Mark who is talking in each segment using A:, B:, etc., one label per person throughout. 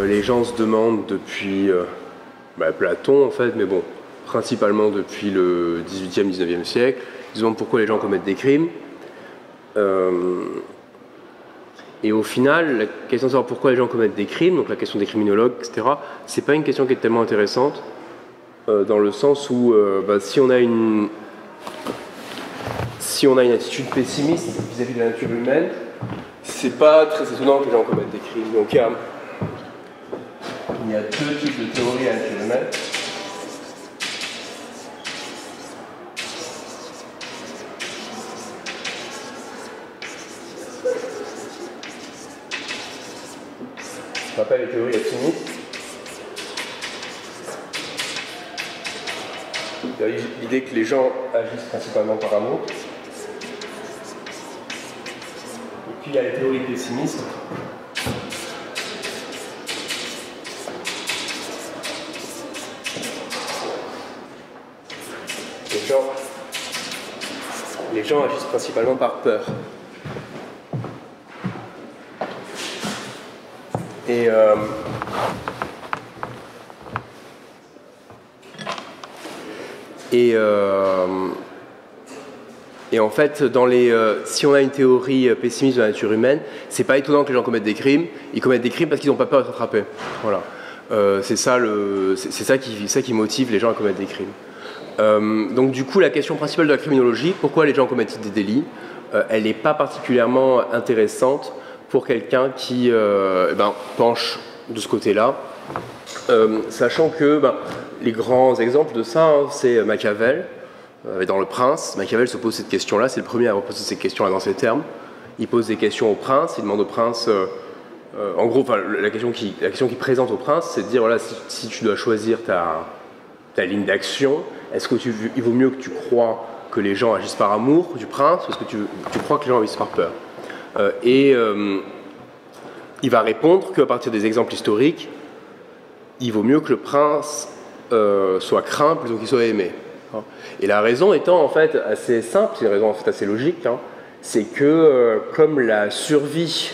A: Les gens se demandent depuis Platon en fait, mais bon, principalement depuis le 18e, 19e siècle, ils se demandent pourquoi les gens commettent des crimes. Et au final, la question de savoir pourquoi les gens commettent des crimes, donc la question des criminologues, etc., c'est pas une question qui est tellement intéressante, dans le sens où si on a une attitude pessimiste vis-à-vis de la nature humaine, c'est pas très étonnant que les gens commettent des crimes. Donc il y a deux types de théories à la nature humaine. On appelle les théories optimistes. Il y a l'idée que les gens agissent principalement par amour. Et puis il y a les théories pessimistes. Les gens agissent principalement par peur. Et en fait, si on a une théorie pessimiste de la nature humaine, c'est pas étonnant que les gens commettent des crimes. Ils commettent des crimes parce qu'ils n'ont pas peur d'être attrapés. Voilà. C'est ça qui motive les gens à commettre des crimes. Donc du coup, la question principale de la criminologie, pourquoi les gens commettent des délits, elle n'est pas particulièrement intéressante pour quelqu'un qui penche de ce côté-là, sachant que les grands exemples de ça, c'est Machiavel. Dans Le Prince, Machiavel se pose cette question-là, c'est le premier à poser cette question-là dans ces termes. Il pose des questions au prince, il demande au prince, en gros, la question qu'il présente au prince, c'est de dire, voilà, si tu dois choisir ta ligne d'action, est-ce qu'il vaut mieux que tu crois que les gens agissent par amour du prince, ou est-ce que tu crois que les gens agissent par peur? Il va répondre qu'à partir des exemples historiques, il vaut mieux que le prince soit craint plutôt qu'il soit aimé. Et la raison étant en fait assez simple, c'est une raison en fait assez logique, c'est que comme la survie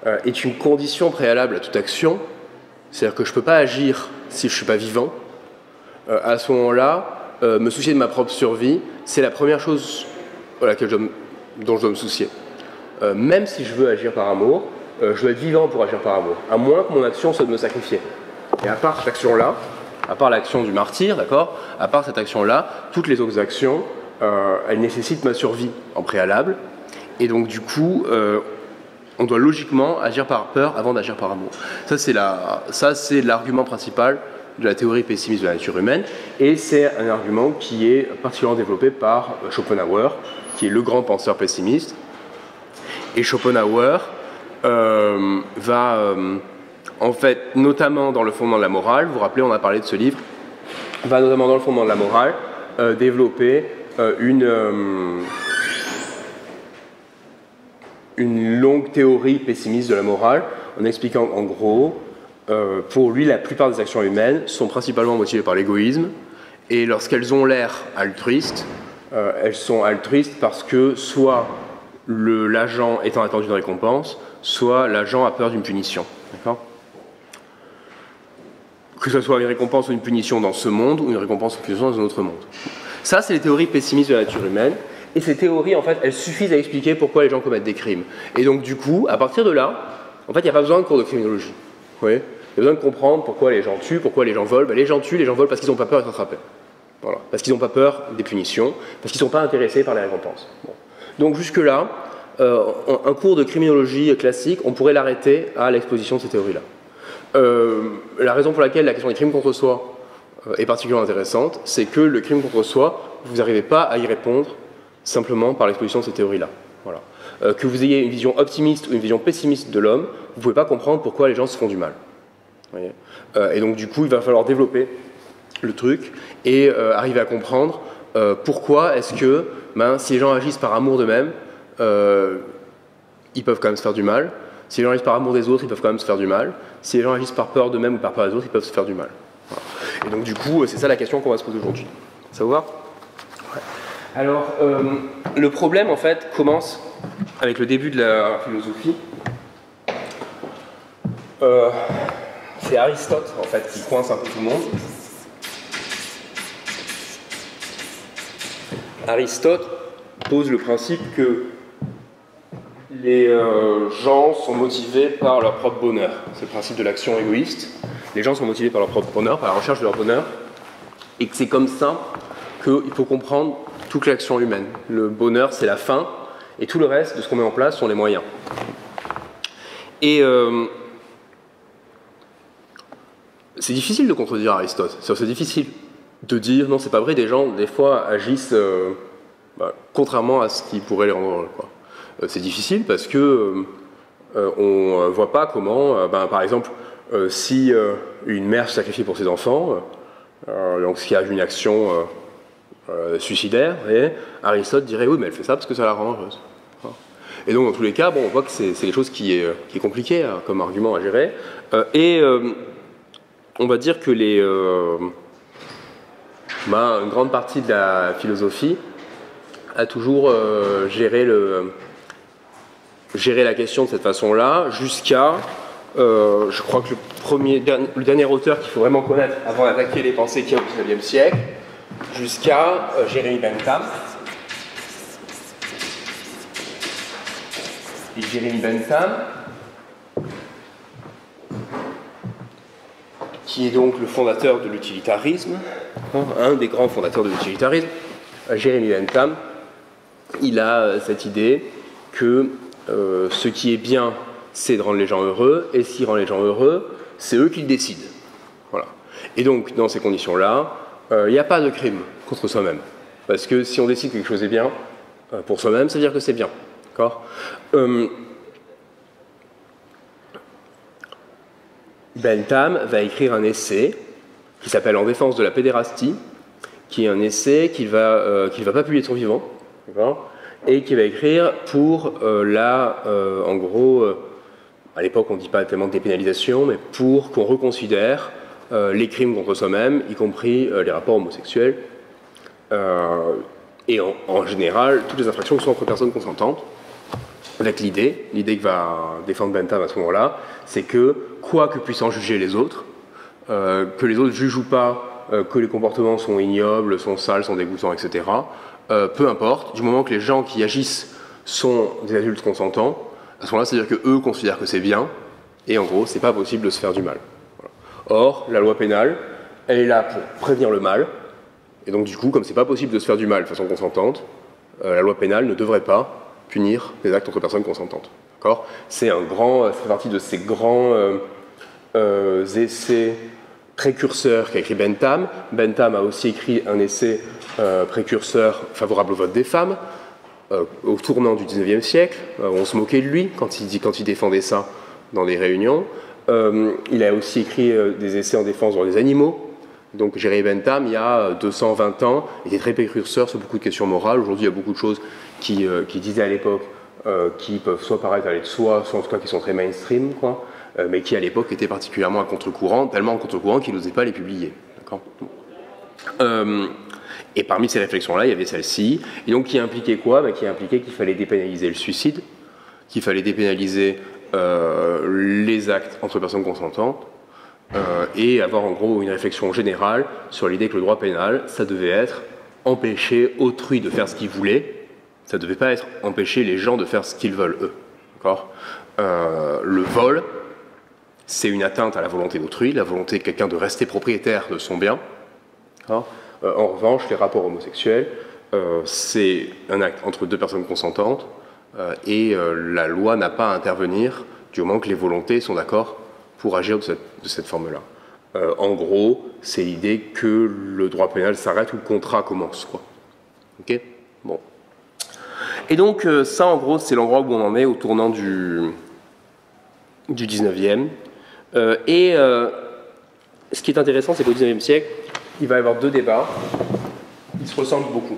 A: est une condition préalable à toute action, c'est-à-dire que je ne peux pas agir si je ne suis pas vivant, à ce moment-là, me soucier de ma propre survie, c'est la première chose dont je dois me soucier. Même si je veux agir par amour, je dois être vivant pour agir par amour, à moins que mon action soit de me sacrifier. Et à part cette action-là, à part l'action du martyr, d'accord, à part cette action-là, toutes les autres actions, elles nécessitent ma survie en préalable. Et donc du coup, on doit logiquement agir par peur avant d'agir par amour. Ça, c'est l'argument principal de la théorie pessimiste de la nature humaine. Et c'est un argument qui est particulièrement développé par Schopenhauer, qui est le grand penseur pessimiste. Et Schopenhauer en fait, notamment dans le fondement de la morale, vous vous rappelez, on a parlé de ce livre, va notamment dans le fondement de la morale développer une longue théorie pessimiste de la morale, en expliquant en gros, pour lui, la plupart des actions humaines sont principalement motivées par l'égoïsme, et lorsqu'elles ont l'air altruistes, elles sont altruistes parce que soit l'agent est en attente d'une récompense, soit l'agent a peur d'une punition. D'accord ? Que ce soit une récompense ou une punition dans ce monde, ou une récompense ou une punition dans un autre monde. Ça, c'est les théories pessimistes de la nature humaine. Et ces théories, en fait, elles suffisent à expliquer pourquoi les gens commettent des crimes. Et donc, du coup, à partir de là, en fait, il n'y a pas besoin de cours de criminologie. Vous voyez ? Il y a besoin de comprendre pourquoi les gens tuent, pourquoi les gens volent. Les gens tuent, les gens volent parce qu'ils n'ont pas peur d'être attrapés. Voilà. Parce qu'ils n'ont pas peur des punitions, parce qu'ils ne sont pas intéressés par les récompenses. Bon. Donc, jusque-là, un cours de criminologie classique, on pourrait l'arrêter à l'exposition de ces théories-là. La raison pour laquelle la question des crimes contre soi est particulièrement intéressante, c'est que le crime contre soi, vous n'arrivez pas à y répondre simplement par l'exposition de ces théories-là. Voilà. Que vous ayez une vision optimiste ou une vision pessimiste de l'homme, vous ne pouvez pas comprendre pourquoi les gens se font du mal. Vous voyez ? Et donc du coup, il va falloir développer le truc et arriver à comprendre pourquoi est-ce que si les gens agissent par amour d'eux-mêmes, ils peuvent quand même se faire du mal. Si les gens agissent par amour des autres, ils peuvent quand même se faire du mal. Si les gens agissent par peur d'eux-mêmes ou par peur des autres, ils peuvent se faire du mal. Voilà. Et donc du coup, c'est ça la question qu'on va se poser aujourd'hui. Ça vous va? Ouais. Alors, le problème en fait commence avec le début de la philosophie. C'est Aristote en fait qui coince un peu tout le monde. Aristote pose le principe que les gens sont motivés par leur propre bonheur. C'est le principe de l'action égoïste. Les gens sont motivés par leur propre bonheur, par la recherche de leur bonheur, et que c'est comme ça qu'il faut comprendre toute l'action humaine. Le bonheur, c'est la fin, et tout le reste de ce qu'on met en place sont les moyens. Et c'est difficile de contredire Aristote. C'est difficile de dire non, c'est pas vrai. Des gens, des fois, agissent contrairement à ce qui pourrait les rendre heureux, quoi. C'est difficile parce que on ne voit pas comment, par exemple, si une mère se sacrifie pour ses enfants, donc s'il y a une action suicidaire, et Aristote dirait oui, mais elle fait ça parce que ça la rend heureuse. Et donc dans tous les cas, on voit que c'est quelque chose qui est compliqué comme argument à gérer. On va dire que une grande partie de la philosophie a toujours géré la question de cette façon-là, jusqu'à, je crois que le dernier auteur qu'il faut vraiment connaître avant d'attaquer les pensées qu'il y a au XIXe siècle, jusqu'à Jérémie Bentham. Et Jérémie Bentham, qui est donc le fondateur de l'utilitarisme, un des grands fondateurs de l'utilitarisme, Jérémie Bentham, il a cette idée que ce qui est bien, c'est de rendre les gens heureux, et ce qui rend les gens heureux, c'est eux qui le décident. Voilà. Et donc, dans ces conditions-là, il n'y a pas de crime contre soi-même. Parce que si on décide que quelque chose est bien pour soi-même, ça veut dire que c'est bien. D'accord ? Bentham va écrire un essai qui s'appelle En défense de la pédérastie, qui est un essai qu'il va pas publier de son vivant, et qu'il va écrire pour en gros, à l'époque on ne dit pas tellement de dépénalisation, mais pour qu'on reconsidère les crimes contre soi-même, y compris les rapports homosexuels, et en général toutes les infractions qui sont entre personnes consentantes, avec l'idée que va défendre Bentham à ce moment-là, c'est que quoi que puissent en juger les autres, que les autres jugent ou pas que les comportements sont ignobles, sont sales, sont dégoûtants, etc., peu importe, du moment que les gens qui agissent sont des adultes consentants, à ce moment-là, c'est-à-dire qu'eux considèrent que c'est bien, et en gros, c'est pas possible de se faire du mal. Voilà. Or, la loi pénale, elle est là pour prévenir le mal, et donc du coup, comme c'est pas possible de se faire du mal de façon consentante, la loi pénale ne devrait pas punir des actes entre personnes consentantes. D'accord ? Ça fait partie de ces grands essais précurseurs qu'a écrit Bentham. Bentham a aussi écrit un essai précurseur favorable au vote des femmes, au tournant du XIXe siècle. On se moquait de lui quand il défendait ça dans des réunions. Il a aussi écrit des essais en défense des animaux. Donc Jérémie Bentham, il y a 220 ans, était très précurseur sur beaucoup de questions morales. Aujourd'hui, il y a beaucoup de choses qui disaient à l'époque qui peuvent soit paraître aller de soi, soit en tout cas qui sont très mainstream, quoi, mais qui à l'époque étaient particulièrement à contre-courant, tellement à contre-courant qu'il n'osait pas les publier. D'accord ? Et parmi ces réflexions-là, il y avait celle-ci, et donc qui impliquait quoi ? Qui impliquait qu'il fallait dépénaliser le suicide, qu'il fallait dépénaliser les actes entre personnes consentantes, et avoir en gros une réflexion générale sur l'idée que le droit pénal, ça devait être empêcher autrui de faire ce qu'il voulait, ça ne devait pas être empêcher les gens de faire ce qu'ils veulent eux. D'accord ? Le vol, c'est une atteinte à la volonté d'autrui, la volonté de quelqu'un de rester propriétaire de son bien. En revanche, les rapports homosexuels, c'est un acte entre deux personnes consentantes, et la loi n'a pas à intervenir du moment que les volontés sont d'accord pour agir de cette forme-là. En gros, c'est l'idée que le droit pénal s'arrête où le contrat commence, quoi. Ok ? Bon. Et donc, ça, en gros, c'est l'endroit où on en est au tournant du 19e. Ce qui est intéressant, c'est qu'au 19e siècle, il va y avoir deux débats. Ils se ressemblent beaucoup.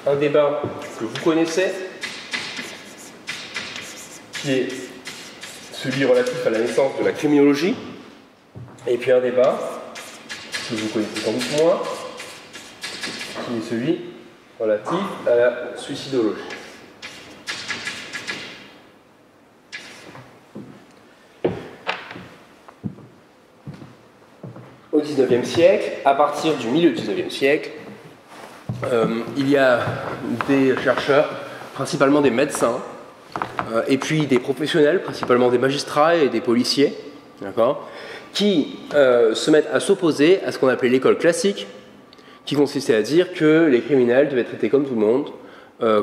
A: Un débat que vous connaissez, qui est celui relatif à la naissance de la criminologie, et puis un débat, que vous connaissez sans doute moins, qui est celui relatif à la suicidologie. Au XIXe siècle, à partir du milieu du XIXe siècle, il y a des chercheurs, principalement des médecins, et puis des professionnels, principalement des magistrats et des policiers, qui se mettent à s'opposer à ce qu'on appelait l'école classique, qui consistait à dire que les criminels devaient être traités comme tout le monde,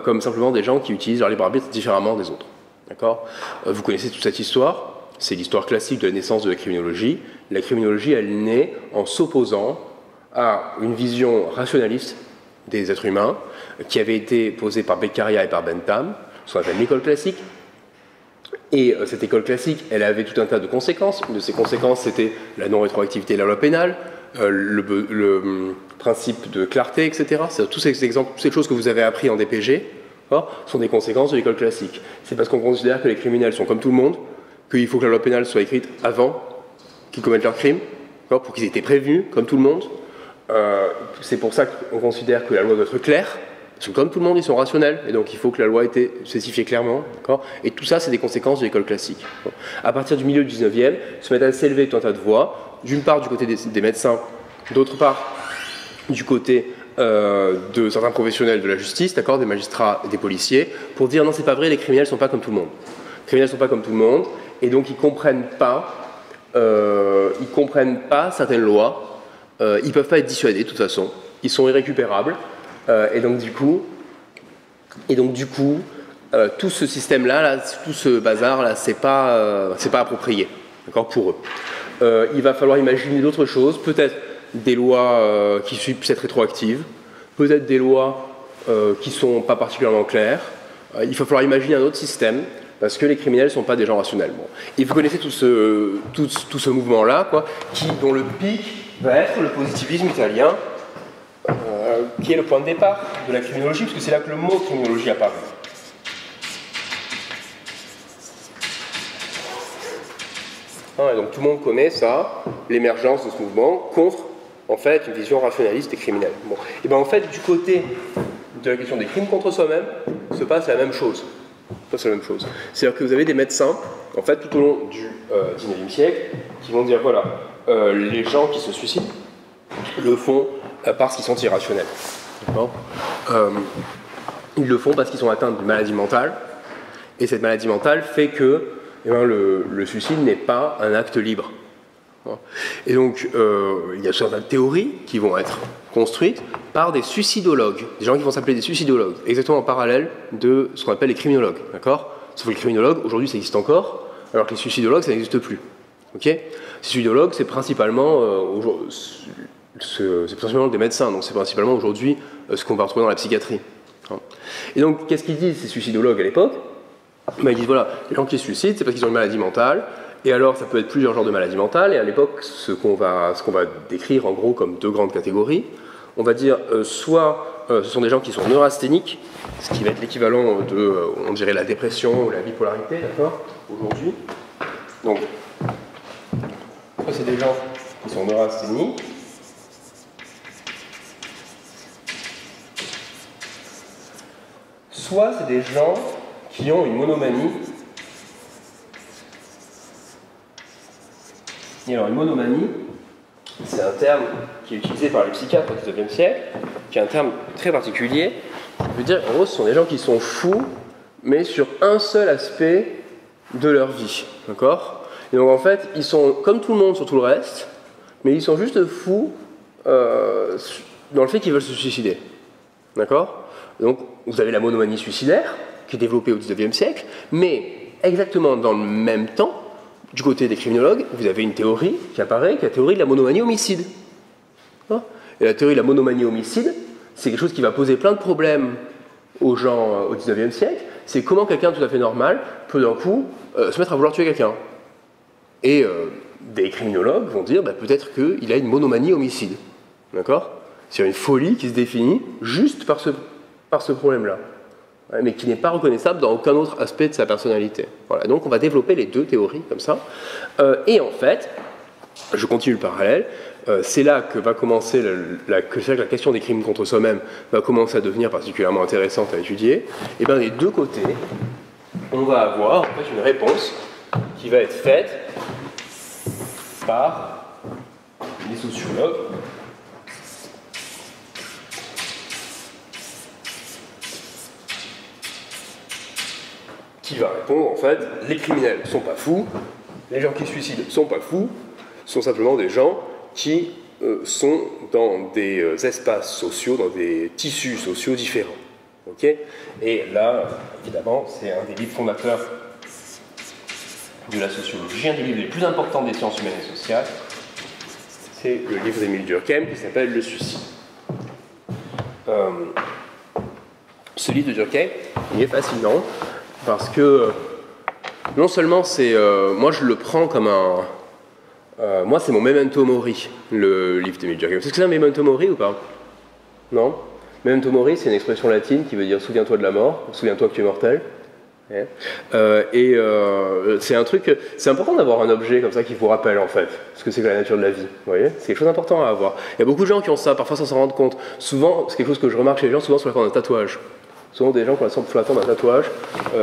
A: comme simplement des gens qui utilisent leur libre arbitre différemment des autres. Vous connaissez toute cette histoire. C'est l'histoire classique de la naissance de la criminologie. La criminologie, elle naît en s'opposant à une vision rationaliste des êtres humains qui avait été posée par Beccaria et par Bentham, ce qu'on appelle l'école classique. Et cette école classique, elle avait tout un tas de conséquences. Une de ces conséquences, c'était la non-rétroactivité de la loi pénale, le principe de clarté, etc. Tous ces exemples, toutes ces choses que vous avez appris en DPG, sont des conséquences de l'école classique. C'est parce qu'on considère que les criminels sont comme tout le monde, qu'il faut que la loi pénale soit écrite avant qu'ils commettent leurs crimes, pour qu'ils aient été prévenus, comme tout le monde. C'est pour ça qu'on considère que la loi doit être claire, parce que comme tout le monde, ils sont rationnels, et donc il faut que la loi ait été spécifiée clairement. Et tout ça, c'est des conséquences de l'école classique. À partir du milieu du 19e, se mettent à s'élever tout un tas de voix, d'une part du côté des médecins, d'autre part du côté de certains professionnels de la justice, des magistrats et des policiers, pour dire non, c'est pas vrai, les criminels ne sont pas comme tout le monde. Les criminels ne sont pas comme tout le monde, et donc ils ne comprennent pas certaines lois, ils ne peuvent pas être dissuadés de toute façon, ils sont irrécupérables, et donc du coup, tout ce système-là, tout ce bazar-là, c'est pas approprié, pour eux. Il va falloir imaginer d'autres choses, peut-être des lois qui puissent être rétroactives, peut-être des lois qui ne sont pas particulièrement claires. Il va falloir imaginer un autre système, parce que les criminels ne sont pas des gens rationnels. Bon. Et vous connaissez tout ce mouvement-là, dont le pic va être le positivisme italien, qui est le point de départ de la criminologie, parce que c'est là que le mot criminologie apparaît. Et donc tout le monde connaît ça, l'émergence de ce mouvement contre, en fait, une vision rationaliste des criminels. Bon. Et bien en fait, du côté de la question des crimes contre soi-même, se passe la même chose. C'est la même chose. C'est-à-dire que vous avez des médecins, en fait, tout au long du XIXe siècle, qui vont dire, voilà, les gens qui se suicident le font parce qu'ils sont irrationnels. Ils le font parce qu'ils sont atteints d'une maladie mentale, et cette maladie mentale fait que le suicide n'est pas un acte libre. Et donc, il y a certaines théories qui vont être construites par des suicidologues, des gens qui vont s'appeler des suicidologues, exactement en parallèle de ce qu'on appelle les criminologues, Sauf que les criminologues, aujourd'hui, ça existe encore, alors que les suicidologues, ça n'existe plus. Ces suicidologues, c'est principalement des médecins, donc c'est principalement aujourd'hui ce qu'on va retrouver dans la psychiatrie. Et donc, qu'est-ce qu'ils disent, ces suicidologues, à l'époque? Ils disent, voilà, les gens qui se suicident, c'est parce qu'ils ont une maladie mentale. Et alors, ça peut être plusieurs genres de maladies mentales, et à l'époque, ce qu'on va décrire en gros comme deux grandes catégories, on va dire soit ce sont des gens qui sont neurasthéniques, ce qui va être l'équivalent de, on dirait, la dépression ou la bipolarité, aujourd'hui. Donc, soit c'est des gens qui sont neurasthéniques, soit c'est des gens qui ont une monomanie. Et alors, une monomanie, c'est un terme qui est utilisé par les psychiatres au XIXe siècle, qui est un terme très particulier. Ça veut dire, en gros, ce sont des gens qui sont fous, mais sur un seul aspect de leur vie. Et donc, en fait, ils sont comme tout le monde sur tout le reste, mais ils sont juste fous dans le fait qu'ils veulent se suicider. Donc, vous avez la monomanie suicidaire, qui est développée au XIXe siècle, mais exactement dans le même temps, du côté des criminologues, vous avez une théorie qui apparaît, qui est la théorie de la monomanie homicide. Et la théorie de la monomanie homicide, c'est quelque chose qui va poser plein de problèmes aux gens au XIXe siècle. C'est comment quelqu'un tout à fait normal peut d'un coup se mettre à vouloir tuer quelqu'un. Et des criminologues vont dire peut-être qu'il a une monomanie homicide. C'est une folie qui se définit juste par ce problème-là. mais qui n'est pas reconnaissable dans aucun autre aspect de sa personnalité. Voilà, donc on va développer les deux théories comme ça. Et en fait, je continue le parallèle, c'est là que va commencer la question des crimes contre soi-même va commencer à devenir particulièrement intéressante à étudier. Et bien des deux côtés, on va avoir en fait une réponse qui va être faite par les sociologues qui va répondre en fait, les criminels sont pas fous, les gens qui se suicident sont pas fous, sont simplement des gens qui sont dans des espaces sociaux, dans des tissus sociaux différents. Okay, et là, évidemment, c'est un des livres fondateurs de la sociologie, un des livres les plus importants des sciences humaines et sociales. C'est le livre d'Émile Durkheim qui s'appelle Le suicide. Ce livre de Durkheim, il est fascinant parce que non seulement c'est... moi, je le prends comme un... moi, c'est mon memento mori, le livre d'Émile Durkheim. Est-ce que c'est un memento mori ou pas? Non? Memento mori, c'est une expression latine qui veut dire souviens-toi de la mort, souviens-toi que tu es mortel. C'est un truc, c'est important d'avoir un objet comme ça qui vous rappelle en fait ce que c'est que la nature de la vie. Vous voyez, c'est quelque chose d'important à avoir. Il y a beaucoup de gens qui ont ça, parfois sans s'en rendre compte. Souvent, c'est quelque chose que je remarque chez les gens, souvent sur la forme d'un tatouage. Souvent des gens qui ont sous la forme d'un tatouage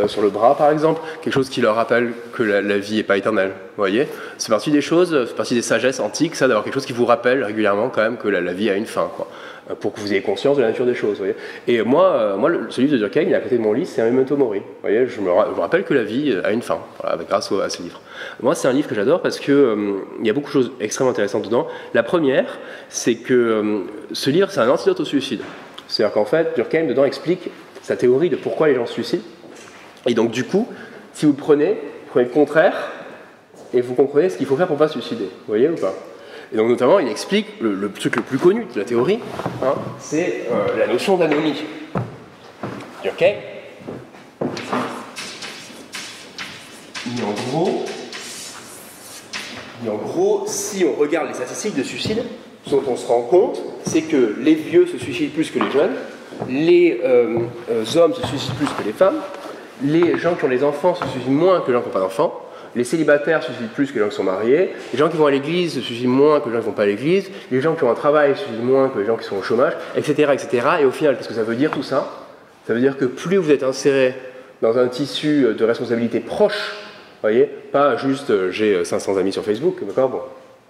A: sur le bras par exemple, quelque chose qui leur rappelle que la vie n'est pas éternelle. Vous voyez, c'est partie des choses, c'est partie des sagesses antiques, ça, d'avoir quelque chose qui vous rappelle régulièrement quand même que la vie a une fin, quoi. Pour que vous ayez conscience de la nature des choses. Vous voyez. Et moi ce livre de Durkheim, il est à côté de mon lit, c'est un memento mori. Vous voyez, je me rappelle que la vie a une fin, voilà, grâce à ce livre. Moi, c'est un livre que j'adore parce que il y a beaucoup de choses extrêmement intéressantes dedans. La première, c'est que ce livre, c'est un antidote au suicide. C'est-à-dire qu'en fait, Durkheim, dedans, explique sa théorie de pourquoi les gens se suicident. Et donc, du coup, si vous prenez le contraire, et vous comprenez ce qu'il faut faire pour ne pas se suicider. Vous voyez ou pas? Et donc notamment, il explique, le truc le plus connu de la théorie, hein, c'est la notion d'anomie. Durkheim, en gros, si on regarde les statistiques de suicide, ce dont on se rend compte, c'est que les vieux se suicident plus que les jeunes, les hommes se suicident plus que les femmes, les gens qui ont les enfants se suicident moins que les gens qui n'ont pas d'enfants, les célibataires se suicident plus que les gens qui sont mariés, les gens qui vont à l'église se suicident moins que les gens qui ne vont pas à l'église, les gens qui ont un travail se suicident moins que les gens qui sont au chômage, etc., etc. Et au final, qu'est-ce que ça veut dire tout ça? Ça veut dire que plus vous êtes inséré dans un tissu de responsabilité proche, voyez, pas juste j'ai 500 amis sur Facebook, d'accord, bon,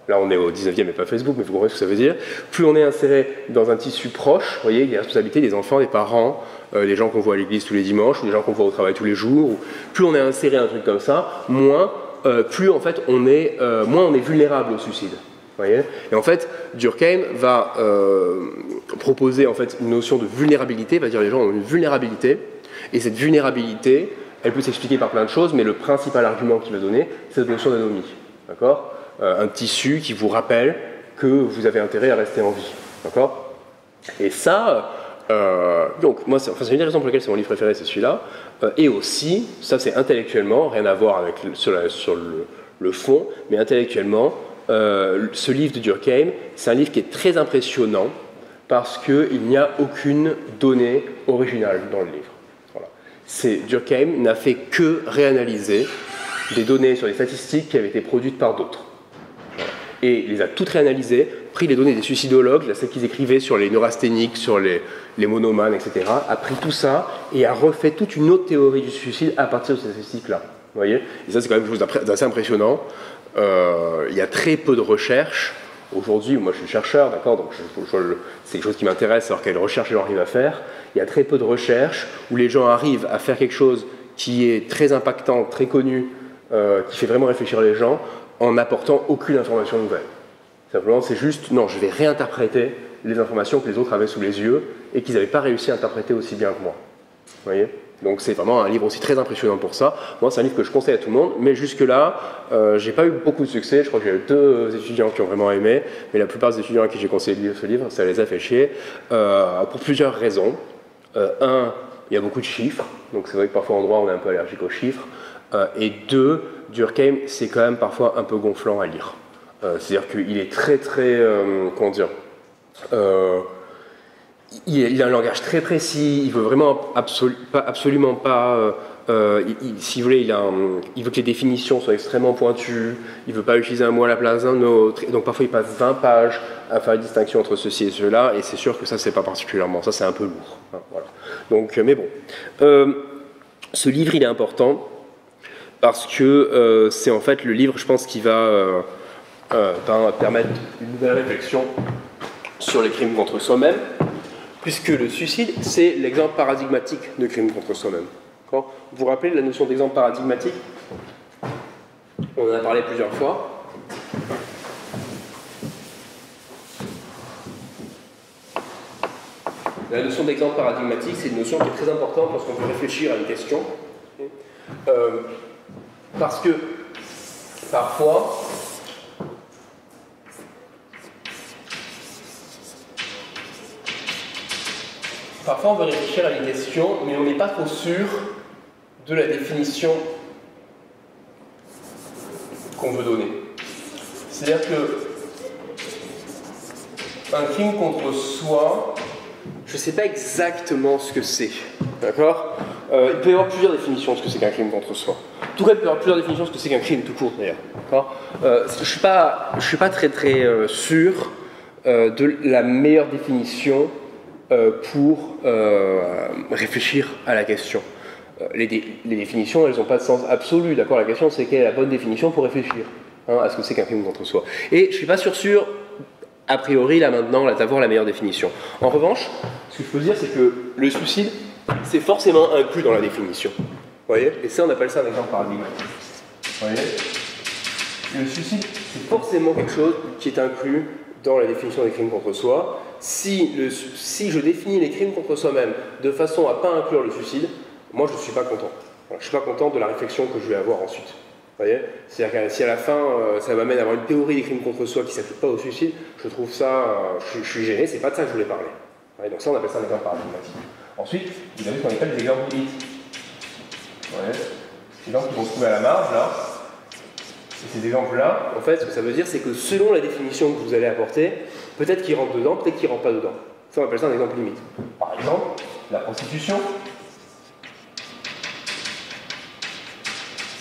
A: là on est au 19e et pas Facebook, mais vous comprenez ce que ça veut dire. Plus on est inséré dans un tissu proche, voyez, il y a la responsabilité des enfants, des parents, des gens qu'on voit à l'église tous les dimanches, ou des gens qu'on voit au travail tous les jours, ou plus on est inséré un truc comme ça, plus en fait moins on est vulnérable au suicide. Voyez, et en fait, Durkheim va proposer en fait une notion de vulnérabilité, va dire les gens ont une vulnérabilité, et cette vulnérabilité, elle peut s'expliquer par plein de choses, mais le principal argument qu'il va donner, c'est cette notion d'anomie, d'accord, un tissu qui vous rappelle que vous avez intérêt à rester en vie, d'accord. Et ça, donc moi, c'est une des raisons pour lesquelles c'est mon livre préféré, c'est celui-là, et aussi, ça c'est intellectuellement, rien à voir avec sur le fond, mais intellectuellement. Ce livre de Durkheim, c'est un livre qui est très impressionnant parce qu'il n'y a aucune donnée originale dans le livre. Voilà. Durkheim n'a fait que réanalyser des données sur les statistiques qui avaient été produites par d'autres. Voilà. Et il les a toutes réanalysées, pris les données des suicidologues, celles qu'ils écrivaient sur les neurasthéniques, sur les monomanes, etc., a pris tout ça et a refait toute une autre théorie du suicide à partir de ces statistiques-là. Vous voyez ? Et ça, c'est quand même quelque chose d'assez impressionnant. Il y a très peu de recherches. Aujourd'hui, moi je suis chercheur, d'accord, donc c'est quelque chose qui m'intéresse, savoir quelle recherche les gens arrivent à faire. Il y a très peu de recherches où les gens arrivent à faire quelque chose qui est très impactant, très connu, qui fait vraiment réfléchir les gens, en n'apportant aucune information nouvelle. Simplement, c'est juste, non, je vais réinterpréter les informations que les autres avaient sous les yeux et qu'ils n'avaient pas réussi à interpréter aussi bien que moi. Vous voyez ? Donc c'est vraiment un livre aussi très impressionnant pour ça. Moi, c'est un livre que je conseille à tout le monde, mais jusque-là, j'ai pas eu beaucoup de succès. Je crois que j'ai eu 2 étudiants qui ont vraiment aimé, mais la plupart des étudiants à qui j'ai conseillé de lire ce livre, ça les a fait chier, pour plusieurs raisons. Un, il y a beaucoup de chiffres, donc c'est vrai que parfois en droit, on est un peu allergique aux chiffres. Et 2, Durkheim, c'est quand même parfois un peu gonflant à lire. C'est-à-dire qu'il est très, très, comment dire, il a un langage très précis, il veut vraiment absolument pas... si vous voulez, il veut que les définitions soient extrêmement pointues, il ne veut pas utiliser un mot à la place d'un autre, et donc parfois il passe 20 pages à faire la distinction entre ceci et cela, et c'est sûr que ça, c'est pas particulièrement, ça c'est un peu lourd. Hein, voilà. Donc, mais bon. Ce livre, il est important, parce que c'est en fait le livre, je pense, qui va permettre une nouvelle réflexion sur les crimes contre soi-même, puisque le suicide, c'est l'exemple paradigmatique de crime contre soi-même. Vous vous rappelez de la notion d'exemple paradigmatique? On en a parlé plusieurs fois. La notion d'exemple paradigmatique, c'est une notion qui est très importante lorsqu'on veut réfléchir à une question. Parce que, parfois, on veut réfléchir à une question, mais on n'est pas trop sûr de la définition qu'on veut donner. C'est-à-dire que un crime contre soi, je ne sais pas exactement ce que c'est. D'accord ? Il peut y avoir plusieurs définitions de ce que c'est qu'un crime contre soi. En tout cas, il peut y avoir plusieurs définitions de ce que c'est qu'un crime tout court, d'ailleurs. D'accord ? Je ne suis pas très sûr de la meilleure définition pour réfléchir à la question. Les définitions, elles n'ont pas de sens absolu, d'accord? La question, c'est quelle est la bonne définition pour réfléchir à ce que c'est qu'un crime contre soi. Et je ne suis pas sûr, a priori, là maintenant, d'avoir la meilleure définition. En revanche, ce que je peux dire, c'est que le suicide, c'est forcément inclus dans la définition. Vous voyez? Et ça, on appelle ça un exemple paradigmatique. Vous voyez? Le suicide, c'est forcément quelque chose qui est inclus dans la définition des crimes contre soi. Si je définis les crimes contre soi-même de façon à ne pas inclure le suicide, moi je ne suis pas content. Je ne suis pas content de la réflexion que je vais avoir ensuite. Vous voyez? C'est-à-dire que si à la fin ça m'amène à avoir une théorie des crimes contre soi qui ne s'applique pas au suicide, je trouve ça, je suis gêné, c'est pas de ça que je voulais parler. Ouais, donc ça on appelle ça un exemple paradigmatique. Ensuite, vous avez ce qu'on appelle des exemples limites. Les exemples qui vont se trouver à la marge là. Et ces exemples-là, en fait, ce que ça veut dire, c'est que selon la définition que vous allez apporter, peut-être qu'il rentre dedans, peut-être qu'il ne rentre pas dedans. Ça, on appelle ça un exemple limite. Par exemple, la prostitution,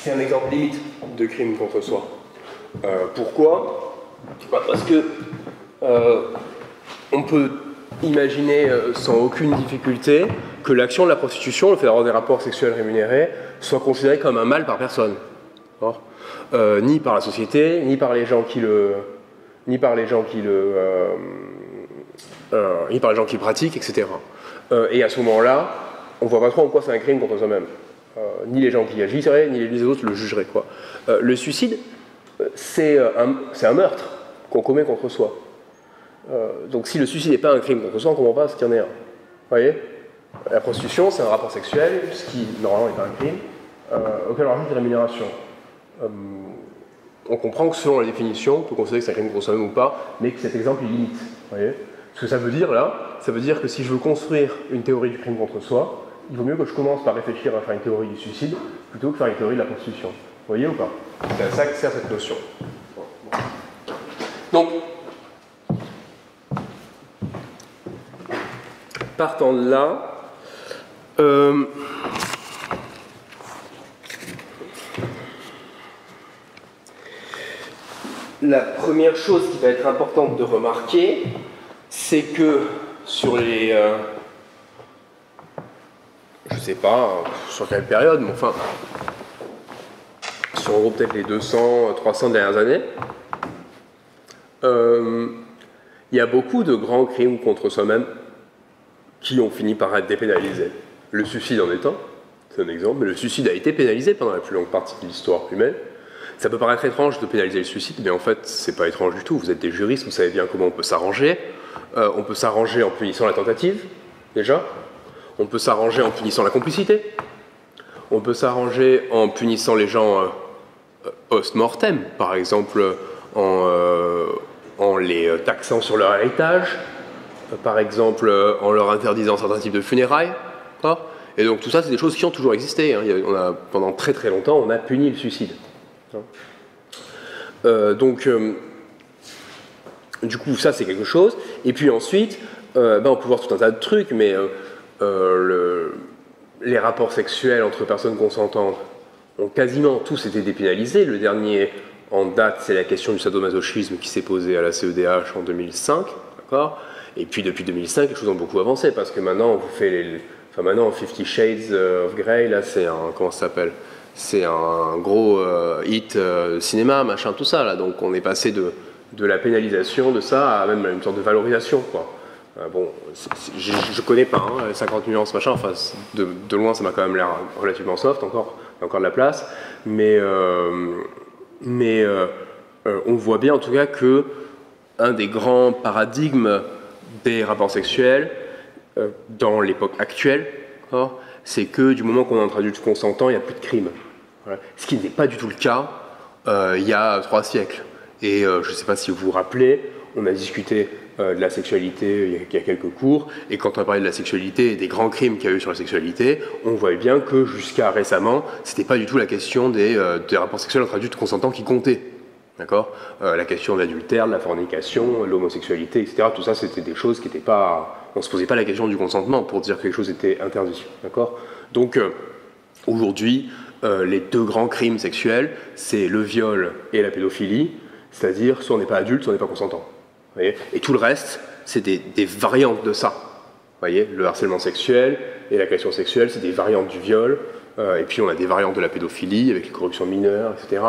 A: c'est un exemple limite de crime contre soi. Pourquoi? Parce que on peut imaginer sans aucune difficulté que l'action de la prostitution, le fait d'avoir des rapports sexuels rémunérés, soit considérée comme un mal par personne. Ni par la société, ni par les gens qui le pratiquent, etc. Et à ce moment-là, on ne voit pas trop en quoi c'est un crime contre soi-même. Ni les gens qui y agisseraient, ni les autres le jugeraient. Quoi. Le suicide, c'est un meurtre qu'on commet contre soi. Donc si le suicide n'est pas un crime contre soi, on ne comprend pas ce qu'il y en est un. Vous voyez? La prostitution, c'est un rapport sexuel, ce qui normalement n'est pas un crime, auquel on rajoute des rémunérations. On comprend que selon la définition, on peut considérer que c'est un crime contre soi-même ou pas, mais que cet exemple est limite. Vous voyez? Ce que ça veut dire là, ça veut dire que si je veux construire une théorie du crime contre soi, il vaut mieux que je commence par réfléchir à faire une théorie du suicide plutôt que faire une théorie de la prostitution. Vous voyez ou pas? C'est à ça que sert cette notion. Donc, partant de là, la première chose qui va être importante de remarquer, c'est que sur les... je ne sais pas sur quelle période, mais enfin, sur en gros peut-être les 200, 300 dernières années, il y a beaucoup de grands crimes contre soi-même qui ont fini par être dépénalisés. Le suicide en est un, c'est un exemple, mais le suicide a été pénalisé pendant la plus longue partie de l'histoire humaine. Ça peut paraître étrange de pénaliser le suicide, mais en fait, c'est pas étrange du tout. Vous êtes des juristes, vous savez bien comment on peut s'arranger. On peut s'arranger en punissant la tentative, déjà. On peut s'arranger en punissant la complicité. On peut s'arranger en punissant les gens post-mortem, par exemple en les taxant sur leur héritage, par exemple en leur interdisant certains types de funérailles. Et donc tout ça, c'est des choses qui ont toujours existé. Pendant très très longtemps, on a puni le suicide. Du coup, ça c'est quelque chose. Et puis ensuite, On peut voir tout un tas de trucs, mais les rapports sexuels entre personnes consentantes ont quasiment tous été dépénalisés. Le dernier en date, c'est la question du sadomasochisme qui s'est posée à la CEDH en 2005, d'accord. Et puis depuis 2005, les choses ont beaucoup avancé, parce que maintenant, on vous fait maintenant, 50 Shades of Grey, là, c'est un... Comment ça s'appelle? C'est un gros hit cinéma, machin, tout ça, là. Donc on est passé de la pénalisation de ça à même une sorte de valorisation, quoi. Bon, je connais pas, hein, 50 nuances, machin, enfin, de loin, ça m'a quand même l'air relativement soft, encore de la place, mais on voit bien, en tout cas, que un des grands paradigmes des rapports sexuels dans l'époque actuelle, c'est que du moment qu'on a un adulte consentant, il n'y a plus de crime. Voilà. Ce qui n'est pas du tout le cas il y a 3 siècles. Et je ne sais pas si vous vous rappelez, on a discuté de la sexualité il y a quelques cours, et quand on a parlé de la sexualité et des grands crimes qu'il y a eu sur la sexualité, on voyait bien que jusqu'à récemment, c'était pas du tout la question des rapports sexuels entre adultes consentants qui comptait. D'accord, la question de l'adultère, de la fornication, l'homosexualité, etc. Tout ça, c'était des choses qui n'étaient pas... On ne se posait pas la question du consentement pour dire que quelque chose était interdit. D'accord. Donc, aujourd'hui, les 2 grands crimes sexuels, c'est le viol et la pédophilie, c'est-à-dire soit on n'est pas adulte, soit on n'est pas consentant. Vous voyez, et tout le reste, c'est des variantes de ça. Vous voyez, le harcèlement sexuel et l'agression sexuelle, c'est des variantes du viol. Et puis on a des variantes de la pédophilie avec les corruptions mineures, etc.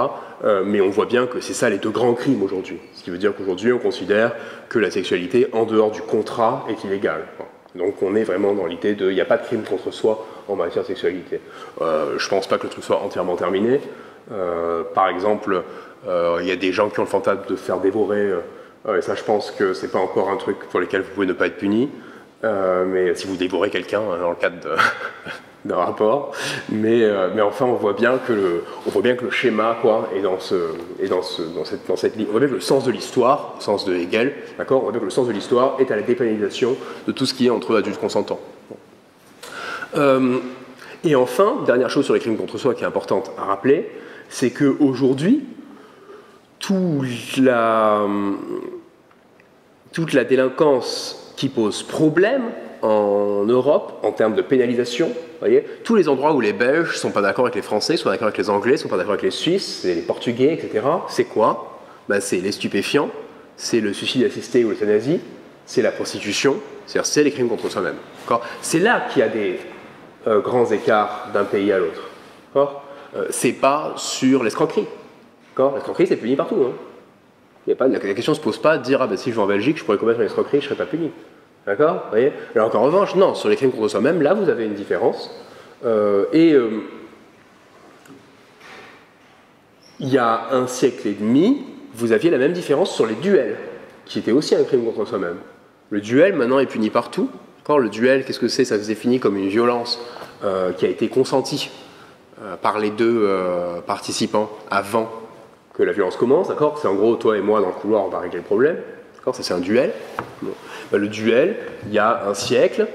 A: Mais on voit bien que c'est ça les 2 grands crimes aujourd'hui. Ce qui veut dire qu'aujourd'hui on considère que la sexualité en dehors du contrat est illégale. Donc on est vraiment dans l'idée de il n'y a pas de crime contre soi en matière de sexualité. Je ne pense pas que le truc soit entièrement terminé. Par exemple, il y a des gens qui ont le fantasme de se faire dévorer. Et ça, je pense que c'est pas encore un truc pour lequel vous pouvez ne pas être puni. Mais si vous dévorez quelqu'un dans le cadre d'un rapport, mais enfin on voit bien que le schéma quoi est dans cette ligne. On voit bien que le sens de l'histoire, au sens de Hegel, d'accord, on voit bien que le sens de l'histoire est à la dépénalisation de tout ce qui est entre adultes consentants. Et enfin, dernière chose sur les crimes contre soi qui est importante à rappeler, c'est que aujourd'hui toute la délinquance qui pose problème en Europe, en termes de pénalisation, voyez, tous les endroits où les Belges ne sont pas d'accord avec les Français, sont pas d'accord avec les Anglais, ne sont pas d'accord avec les Suisses, les Portugais, etc., c'est quoi? C'est les stupéfiants, c'est le suicide assisté ou l'euthanasie, c'est la prostitution, c'est-à-dire c'est les crimes contre soi-même. C'est là qu'il y a des grands écarts d'un pays à l'autre. C'est pas sur l'escroquerie. L'escroquerie, c'est puni partout. La question ne se pose pas de dire si je vais en Belgique, je pourrais commettre une escroquerie, je ne serai pas puni. D'accord, vous voyez. Alors qu'en revanche, non, sur les crimes contre soi-même, là, vous avez une différence. Il y a 1 siècle et demi, vous aviez la même différence sur les duels, qui était aussi un crime contre soi-même. Le duel, maintenant, est puni partout. Le duel, qu'est-ce que c'est? Ça se définit comme une violence qui a été consentie par les 2 participants avant que la violence commence. D'accord, c'est en gros, toi et moi, dans le couloir, on va régler le problème. Ça, c'est un duel. Bon. Le duel, il y a 1 siècle,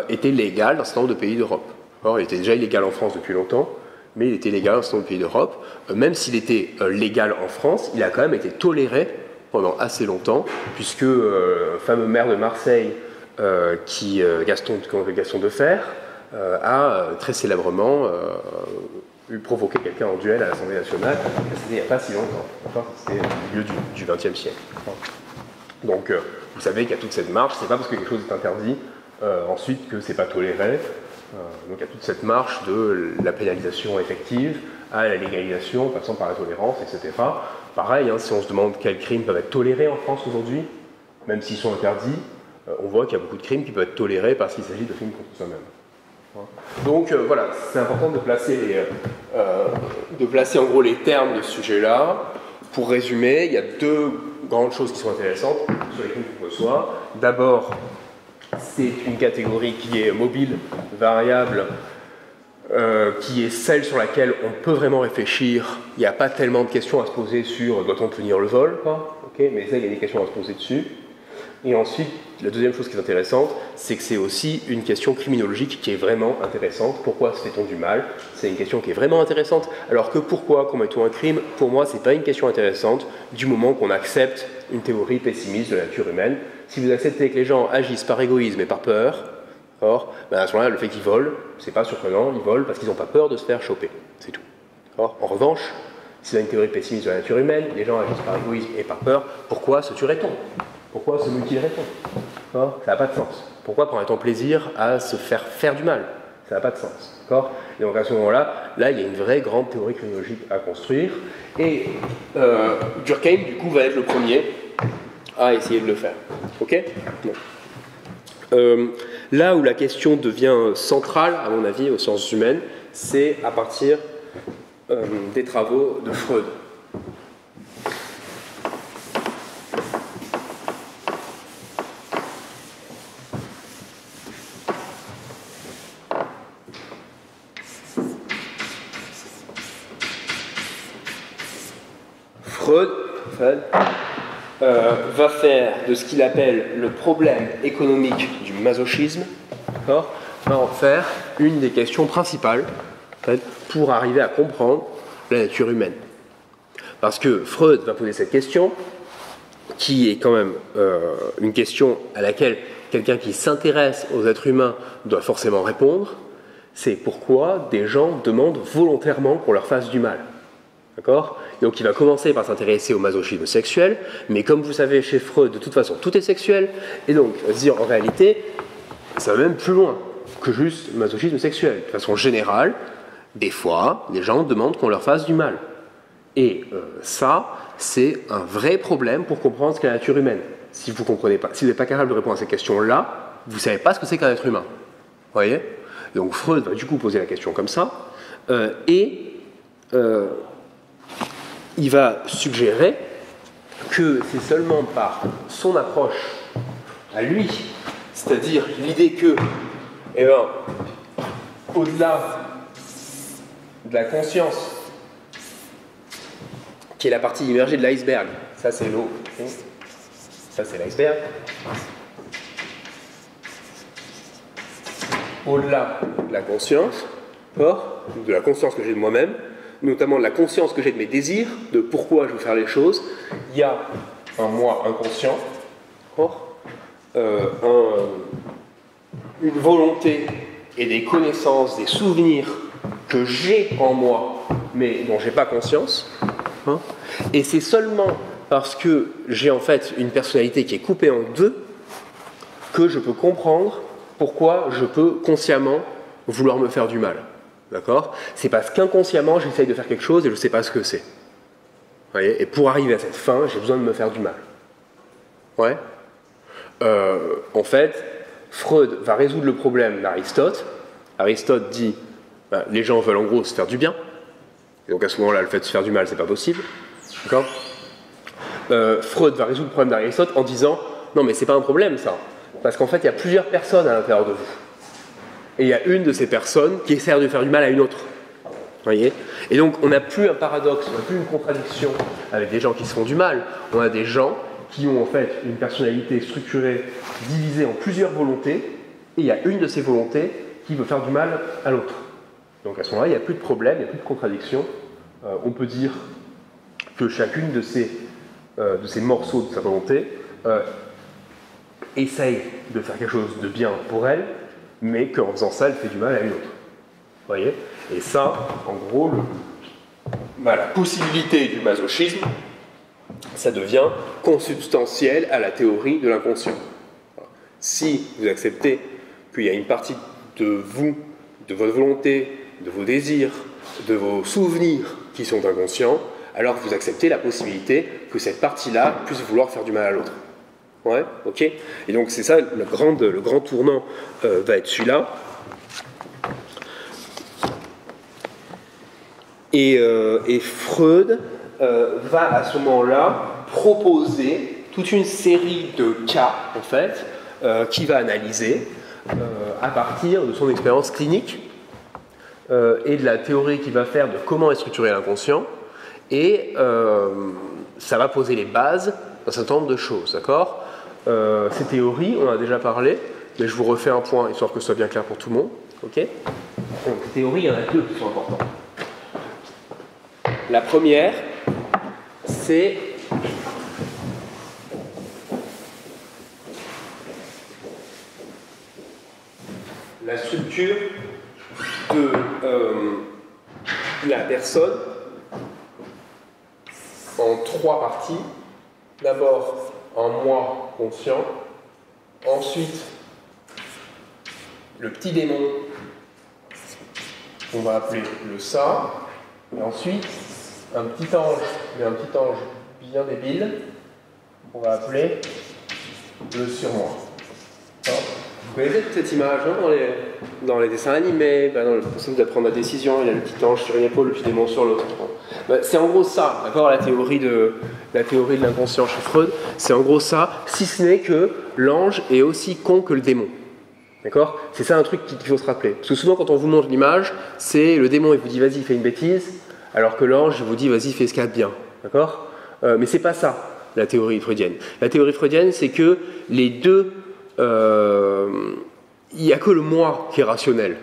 A: était légal dans un certain nombre de pays d'Europe. Il était déjà illégal en France depuis longtemps, mais il était légal dans un certain nombre de pays d'Europe. Même s'il était légal en France, il a quand même été toléré pendant assez longtemps, puisque le fameux maire de Marseille, Gaston Defferre, a très célèbrement provoqué quelqu'un en duel à l'Assemblée nationale. C'était il n'y a pas si longtemps. C'était au milieu du XXe siècle. Donc, vous savez qu'il y a toute cette marche, c'est pas parce que quelque chose est interdit ensuite que c'est pas toléré. Donc il y a toute cette marche de la pénalisation effective à la légalisation, passant par la tolérance, etc. Pareil, si on se demande quels crimes peuvent être tolérés en France aujourd'hui, même s'ils sont interdits, on voit qu'il y a beaucoup de crimes qui peuvent être tolérés parce qu'il s'agit de crimes contre soi-même. Donc voilà, c'est important de placer en gros les termes de ce sujet-là. Pour résumer, il y a 2 grandes choses qui sont intéressantes sur les crimes contre soi. D'abord, c'est une catégorie qui est mobile, variable, qui est celle sur laquelle on peut vraiment réfléchir. Il n'y a pas tellement de questions à se poser sur doit-on punir le vol, mais ça, il y a des questions à se poser dessus. Et ensuite, la deuxième chose qui est intéressante, c'est que c'est aussi une question criminologique qui est vraiment intéressante. Pourquoi se fait-on du mal? C'est une question qui est vraiment intéressante, alors que pourquoi commettons un crime? Pour moi, c'est pas une question intéressante du moment qu'on accepte une théorie pessimiste de la nature humaine. Si vous acceptez que les gens agissent par égoïsme et par peur, or, ben à ce moment-là, le fait qu'ils volent, c'est pas surprenant, ils volent parce qu'ils n'ont pas peur de se faire choper, c'est tout. Or, en revanche, si on a une théorie pessimiste de la nature humaine, les gens agissent par égoïsme et par peur, pourquoi se tuerait-on? Pourquoi se mutilerait-on? Ça n'a pas de sens. Pourquoi prendrait-on plaisir à se faire du mal? Ça n'a pas de sens. Et donc à ce moment-là, là, il y a une vraie grande théorie criminologique à construire. Et Durkheim, du coup, va être le premier à essayer de le faire. Ok? Bon. Là où la question devient centrale, à mon avis, aux sciences humaines, c'est à partir des travaux de Freud. Freud va faire de ce qu'il appelle le problème économique du masochisme, va en faire une des questions principales pour arriver à comprendre la nature humaine. Parce que Freud va poser cette question, qui est quand même une question à laquelle quelqu'un qui s'intéresse aux êtres humains doit forcément répondre, c'est pourquoi des gens demandent volontairement qu'on leur fasse du mal. D'accord? Donc il va commencer par s'intéresser au masochisme sexuel, mais comme vous savez chez Freud, de toute façon tout est sexuel, et donc il va se dire en réalité, ça va même plus loin que juste le masochisme sexuel. De façon générale, des fois, les gens demandent qu'on leur fasse du mal. Et ça, c'est un vrai problème pour comprendre ce qu'est la nature humaine. Si vous comprenez pas, si vous n'êtes pas capable de répondre à ces questions-là, vous ne savez pas ce que c'est qu'un être humain. Vous voyez? Donc Freud va du coup poser la question comme ça, il va suggérer que c'est seulement par son approche à lui, c'est-à-dire l'idée que, au-delà de la conscience, qui est la partie immergée de l'iceberg, ça c'est l'eau, ça c'est l'iceberg, au-delà de la conscience, de la conscience que j'ai de moi-même, notamment de la conscience que j'ai de mes désirs, de pourquoi je veux faire les choses, il y a un moi inconscient, une volonté et des connaissances, des souvenirs que j'ai en moi, mais dont je n'ai pas conscience. Et c'est seulement parce que j'ai en fait une personnalité qui est coupée en deux que je peux comprendre pourquoi je peux consciemment vouloir me faire du mal. D'accord? C'est parce qu'inconsciemment, j'essaye de faire quelque chose et je ne sais pas ce que c'est. Et pour arriver à cette fin, j'ai besoin de me faire du mal. Ouais? En fait, Freud va résoudre le problème d'Aristote. Aristote dit les gens veulent en gros se faire du bien. Et donc à ce moment-là, le fait de se faire du mal, c'est pas possible. D'accord? Freud va résoudre le problème d'Aristote en disant non, mais c'est pas un problème ça. Parce qu'en fait, il y a plusieurs personnes à l'intérieur de vous. Et il y a une de ces personnes qui essaie de faire du mal à une autre. Voyez? Et donc, on n'a plus un paradoxe, on n'a plus une contradiction avec des gens qui se font du mal. On a des gens qui ont en fait une personnalité structurée, divisée en plusieurs volontés, et il y a une de ces volontés qui veut faire du mal à l'autre. Donc à ce moment-là, il n'y a plus de problème, il n'y a plus de contradiction. On peut dire que chacune de ces morceaux de sa volonté essaye de faire quelque chose de bien pour elle, mais qu'en faisant ça, elle fait du mal à une autre. Vous voyez? Et ça, en gros, la possibilité du masochisme, ça devient consubstantiel à la théorie de l'inconscient. Si vous acceptez qu'il y a une partie de vous, de votre volonté, de vos désirs, de vos souvenirs qui sont inconscients, alors vous acceptez la possibilité que cette partie-là puisse vouloir faire du mal à l'autre. Ouais, ok. Et donc c'est ça, le grand tournant va être celui-là. Et Freud va à ce moment-là proposer toute une série de cas, en fait, qu'il va analyser à partir de son expérience clinique et de la théorie qu'il va faire de comment est structuré l'inconscient. Et ça va poser les bases d'un certain nombre de choses, d'accord? ces théories, on en a déjà parlé, mais je vous refais un point, histoire que ce soit bien clair pour tout le monde. Okay, donc, les théories, il y en a deux qui sont importantes. La première, c'est la structure de la personne en trois parties. D'abord, un moi conscient, ensuite, le petit démon qu'on va appeler le ça, et ensuite, un petit ange, mais un petit ange bien débile, qu'on va appeler le surmoi. Vous connaissez toute cette image hein, dans les dessins animés, dans le processus d'apprendre la décision, il y a le petit ange sur une épaule, le petit démon sur l'autre. C'est en gros ça, d'accord, la théorie de l'inconscient chez Freud, c'est en gros ça, si ce n'est que l'ange est aussi con que le démon. D'accord ? C'est ça un truc qu'il faut se rappeler. Parce que souvent quand on vous montre l'image, c'est le démon il vous dit vas-y fais une bêtise, alors que l'ange il vous dit vas-y fais ce qu'il y a de bien. D'accord ? Mais c'est pas ça la théorie freudienne. La théorie freudienne c'est que les deux, il n'y a que le moi qui est rationnel.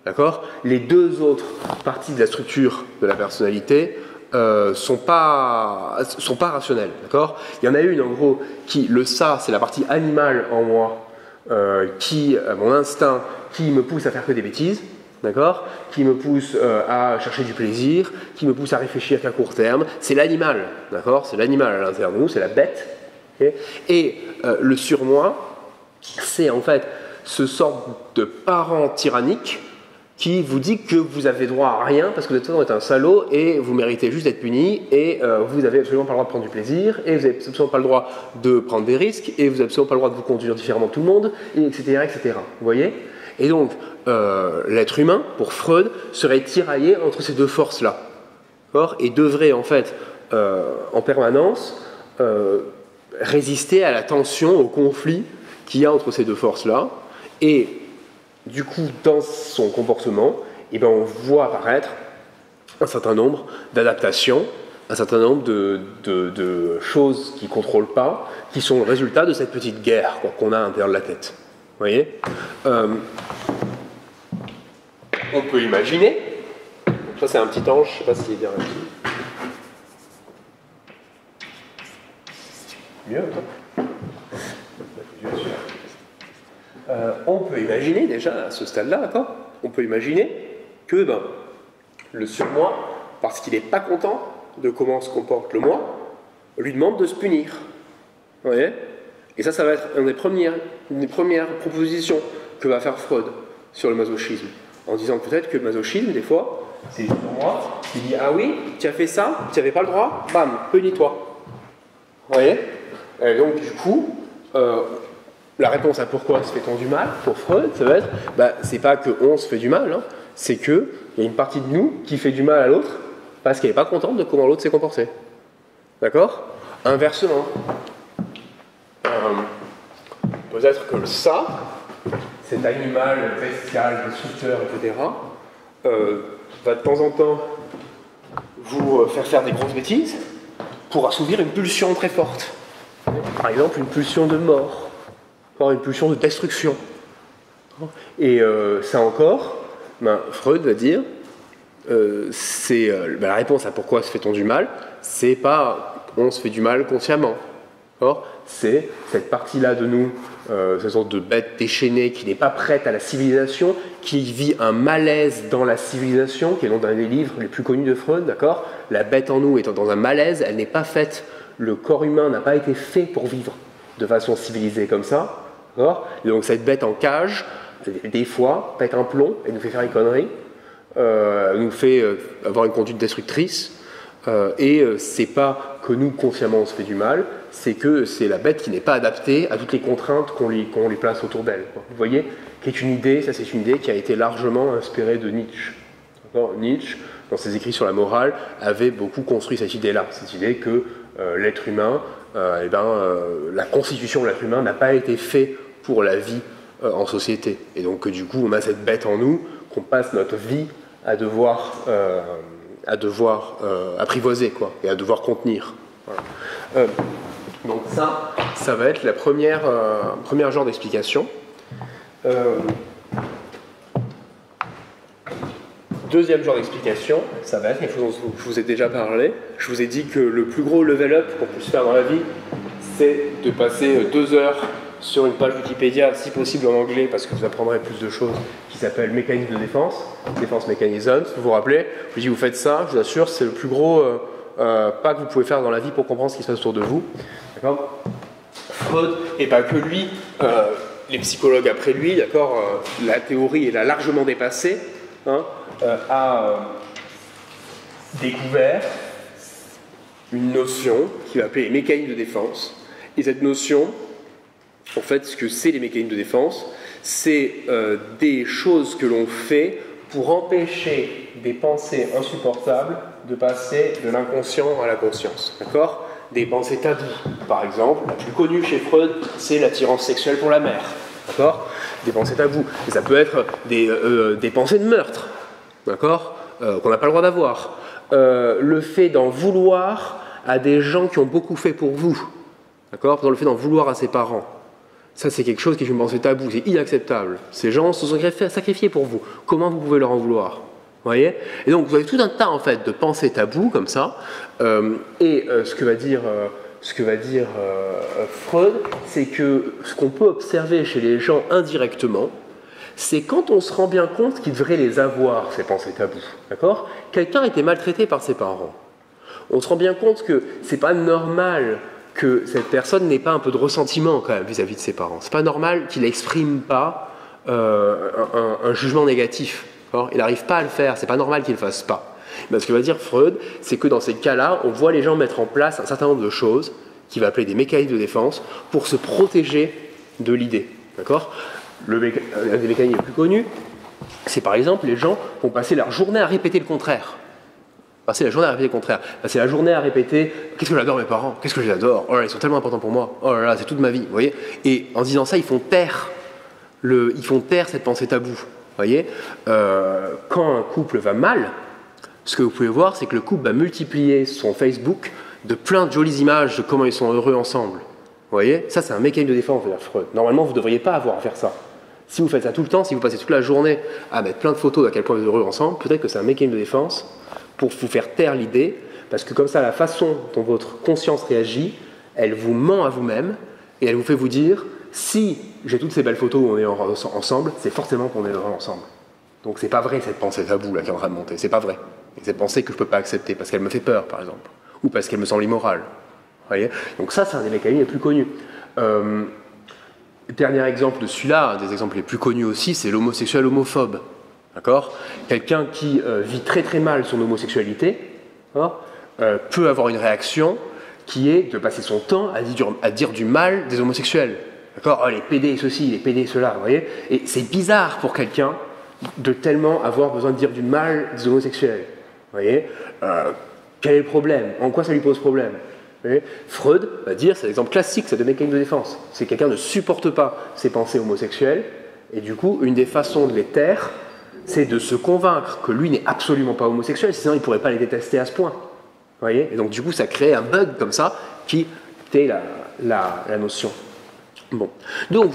A: D'accord ? Les deux autres parties de la structure de la personnalité sont pas rationnelles. D'accord ? Il y en a une en gros qui, le ça c'est la partie animale en moi, mon instinct qui me pousse à faire que des bêtises, d'accord, qui me pousse à chercher du plaisir, qui me pousse à réfléchir qu'à court terme, c'est l'animal, d'accord, c'est l'animal à l'intérieur de nous, c'est la bête, okay, et le surmoi, c'est en fait ce sort de parent tyrannique qui vous dit que vous avez droit à rien parce que de toute façon vous êtes un salaud et vous méritez juste d'être puni et vous n'avez absolument pas le droit de prendre du plaisir et vous n'avez absolument pas le droit de prendre des risques et vous n'avez absolument pas le droit de vous conduire différemment de tout le monde, et etc., etc. Vous voyez ? Et donc, l'être humain, pour Freud, serait tiraillé entre ces deux forces-là. Et devrait en fait, en permanence, résister à la tension, au conflit qu'il y a entre ces deux forces-là. Et du coup, dans son comportement, eh ben, on voit apparaître un certain nombre d'adaptations, un certain nombre de choses qu'il ne contrôle pas, qui sont le résultat de cette petite guerre qu'on a à l'intérieur de la tête. Vous voyez ? On peut imaginer, ça c'est un petit ange, je ne sais pas s'il est bien réussi. Mieux, on peut imaginer déjà à ce stade-là, d'accord ? On peut imaginer que le surmoi, parce qu'il n'est pas content de comment se comporte le moi, lui demande de se punir. Vous voyez ? Et ça va être une des premières propositions que va faire Freud sur le masochisme, en disant peut-être que le masochisme, des fois, c'est le surmoi qui dit ah oui, tu as fait ça, tu n'avais pas le droit, bam, punis-toi. Vous voyez ? Et donc du coup, la réponse à pourquoi se fait-on du mal, pour Freud, ça va être, c'est pas qu'on se fait du mal, hein, c'est qu'il y a une partie de nous qui fait du mal à l'autre parce qu'elle n'est pas contente de comment l'autre s'est comporté. D'accord ? Inversement, peut-être que ça, cet animal bestial, destructeur, etc., va de temps en temps vous faire des grosses bêtises pour assouvir une pulsion très forte. Par exemple, une pulsion de mort. Une pulsion de destruction. Et ça encore, Freud va dire, la réponse à pourquoi se fait-on du mal, c'est pas on se fait du mal consciemment. C'est cette partie-là de nous, cette sorte de bête déchaînée qui n'est pas prête à la civilisation, qui vit un malaise dans la civilisation, qui est l'un des livres les plus connus de Freud, d'accord ? La bête en nous étant dans un malaise, elle n'est pas faite, le corps humain n'a pas été fait pour vivre de façon civilisée comme ça. Et donc cette bête en cage, des fois, pète un plomb et nous fait faire une connerie, nous fait avoir une conduite destructrice, et c'est pas que nous, consciemment, on se fait du mal, c'est que c'est la bête qui n'est pas adaptée à toutes les contraintes qu'on lui place autour d'elle. Vous voyez, qui est une idée, ça c'est une idée qui a été largement inspirée de Nietzsche. Nietzsche, dans ses écrits sur la morale, avait beaucoup construit cette idée-là, cette idée que l'être humain, la constitution de l'être humain n'a pas été faite pour la vie en société. Et donc du coup, on a cette bête en nous qu'on passe notre vie à devoir apprivoiser, et à devoir contenir. Voilà. Donc ça va être la première genre d'explication. Deuxième genre d'explication, ça va être quelque chose dont je vous ai déjà parlé. Je vous ai dit que le plus gros level up qu'on puisse faire dans la vie, c'est de passer 2 heures sur une page Wikipédia, si possible en anglais, parce que vous apprendrez plus de choses, qui s'appelle mécanisme de défense, défense mechanisms. Vous vous rappelez, je vous dis, vous faites ça, je vous assure, c'est le plus gros pas que vous pouvez faire dans la vie pour comprendre ce qui se passe autour de vous. D'accord ? Freud, et pas que lui, les psychologues après lui, d'accord, la théorie est là largement dépassée, hein, a découvert une notion qu'il va appeler les mécanismes de défense. Et cette notion, en fait, ce que c'est les mécanismes de défense, c'est des choses que l'on fait pour empêcher des pensées insupportables de passer de l'inconscient à la conscience. D'accord ? Des pensées taboues, par exemple. La plus connue chez Freud, c'est l'attirance sexuelle pour la mère. D'accord ? Des pensées taboues. Et ça peut être des pensées de meurtre. D'accord ? Qu'on n'a pas le droit d'avoir. Le fait d'en vouloir à des gens qui ont beaucoup fait pour vous. D'accord ? Le fait d'en vouloir à ses parents. Ça, c'est quelque chose qui est une pensée taboue. C'est inacceptable. Ces gens se sont sacrifiés pour vous. Comment vous pouvez leur en vouloir ? Vous voyez ? Et donc, vous avez tout un tas, en fait, de pensées taboues, comme ça. Ce que va dire Freud, c'est que ce qu'on peut observer chez les gens indirectement, c'est quand on se rend bien compte qu'ils devraient les avoir, ces pensées taboues. D'accord ? Quelqu'un a été maltraité par ses parents. On se rend bien compte que c'est pas normal que cette personne n'ait pas un peu de ressentiment quand même vis-à-vis de ses parents. C'est pas normal qu'il n'exprime pas un jugement négatif. Il n'arrive pas à le faire, c'est pas normal qu'il ne le fasse pas. Mais ce que va dire Freud, c'est que dans ces cas-là, on voit les gens mettre en place un certain nombre de choses qu'il va appeler des mécanismes de défense pour se protéger de l'idée. D'accord ? Un des mécanismes les plus connus, c'est par exemple les gens vont passer leur journée à répéter le contraire. Passer la journée à répéter le contraire. Passer la journée à répéter « Qu'est-ce que j'adore mes parents ? Qu'est-ce que je les adore ? Oh là, ils sont tellement importants pour moi. Oh là là, c'est toute ma vie. » Vous voyez ? Et en disant ça, ils font taire cette pensée taboue. Vous voyez ? Quand un couple va mal, ce que vous pouvez voir, c'est que le couple va multiplier son Facebook de plein de jolies images de comment ils sont heureux ensemble. Vous voyez ? Ça, c'est un mécanisme de défense, vers Freud. Normalement, vous ne devriez pas avoir à faire ça. Si vous faites ça tout le temps, si vous passez toute la journée à mettre plein de photos d'à quel point vous êtes heureux ensemble, peut-être que c'est un mécanisme de défense pour vous faire taire l'idée, parce que comme ça, la façon dont votre conscience réagit, elle vous ment à vous-même, et elle vous fait vous dire, si j'ai toutes ces belles photos où on est ensemble, c'est forcément qu'on est heureux ensemble. Donc c'est pas vrai cette pensée taboue là qui est en train de monter, c'est pas vrai. Et cette pensée que je peux pas accepter parce qu'elle me fait peur par exemple, ou parce qu'elle me semble immorale. Vous voyez ? Donc ça, c'est un des mécanismes les plus connus. Dernier exemple de celui-là, un des exemples les plus connus aussi, c'est l'homosexuel homophobe. D'accord ? Quelqu'un qui vit très très mal son homosexualité peut avoir une réaction qui est de passer son temps à dire du mal des homosexuels. D'accord ? Oh, les PD ceci, les PD cela, vous voyez ? Et c'est bizarre pour quelqu'un de tellement avoir besoin de dire du mal des homosexuels. Vous voyez ? Quel est le problème ? En quoi ça lui pose problème ? Vous voyez ? Freud va dire, c'est l'exemple classique, c'est de mécanisme de défense. C'est quelqu'un ne supporte pas ses pensées homosexuelles, et du coup, une des façons de les taire, c'est de se convaincre que lui n'est absolument pas homosexuel, sinon il ne pourrait pas les détester à ce point. Vous voyez ? Et donc du coup, ça crée un bug comme ça, qui tait la notion. Bon. Donc,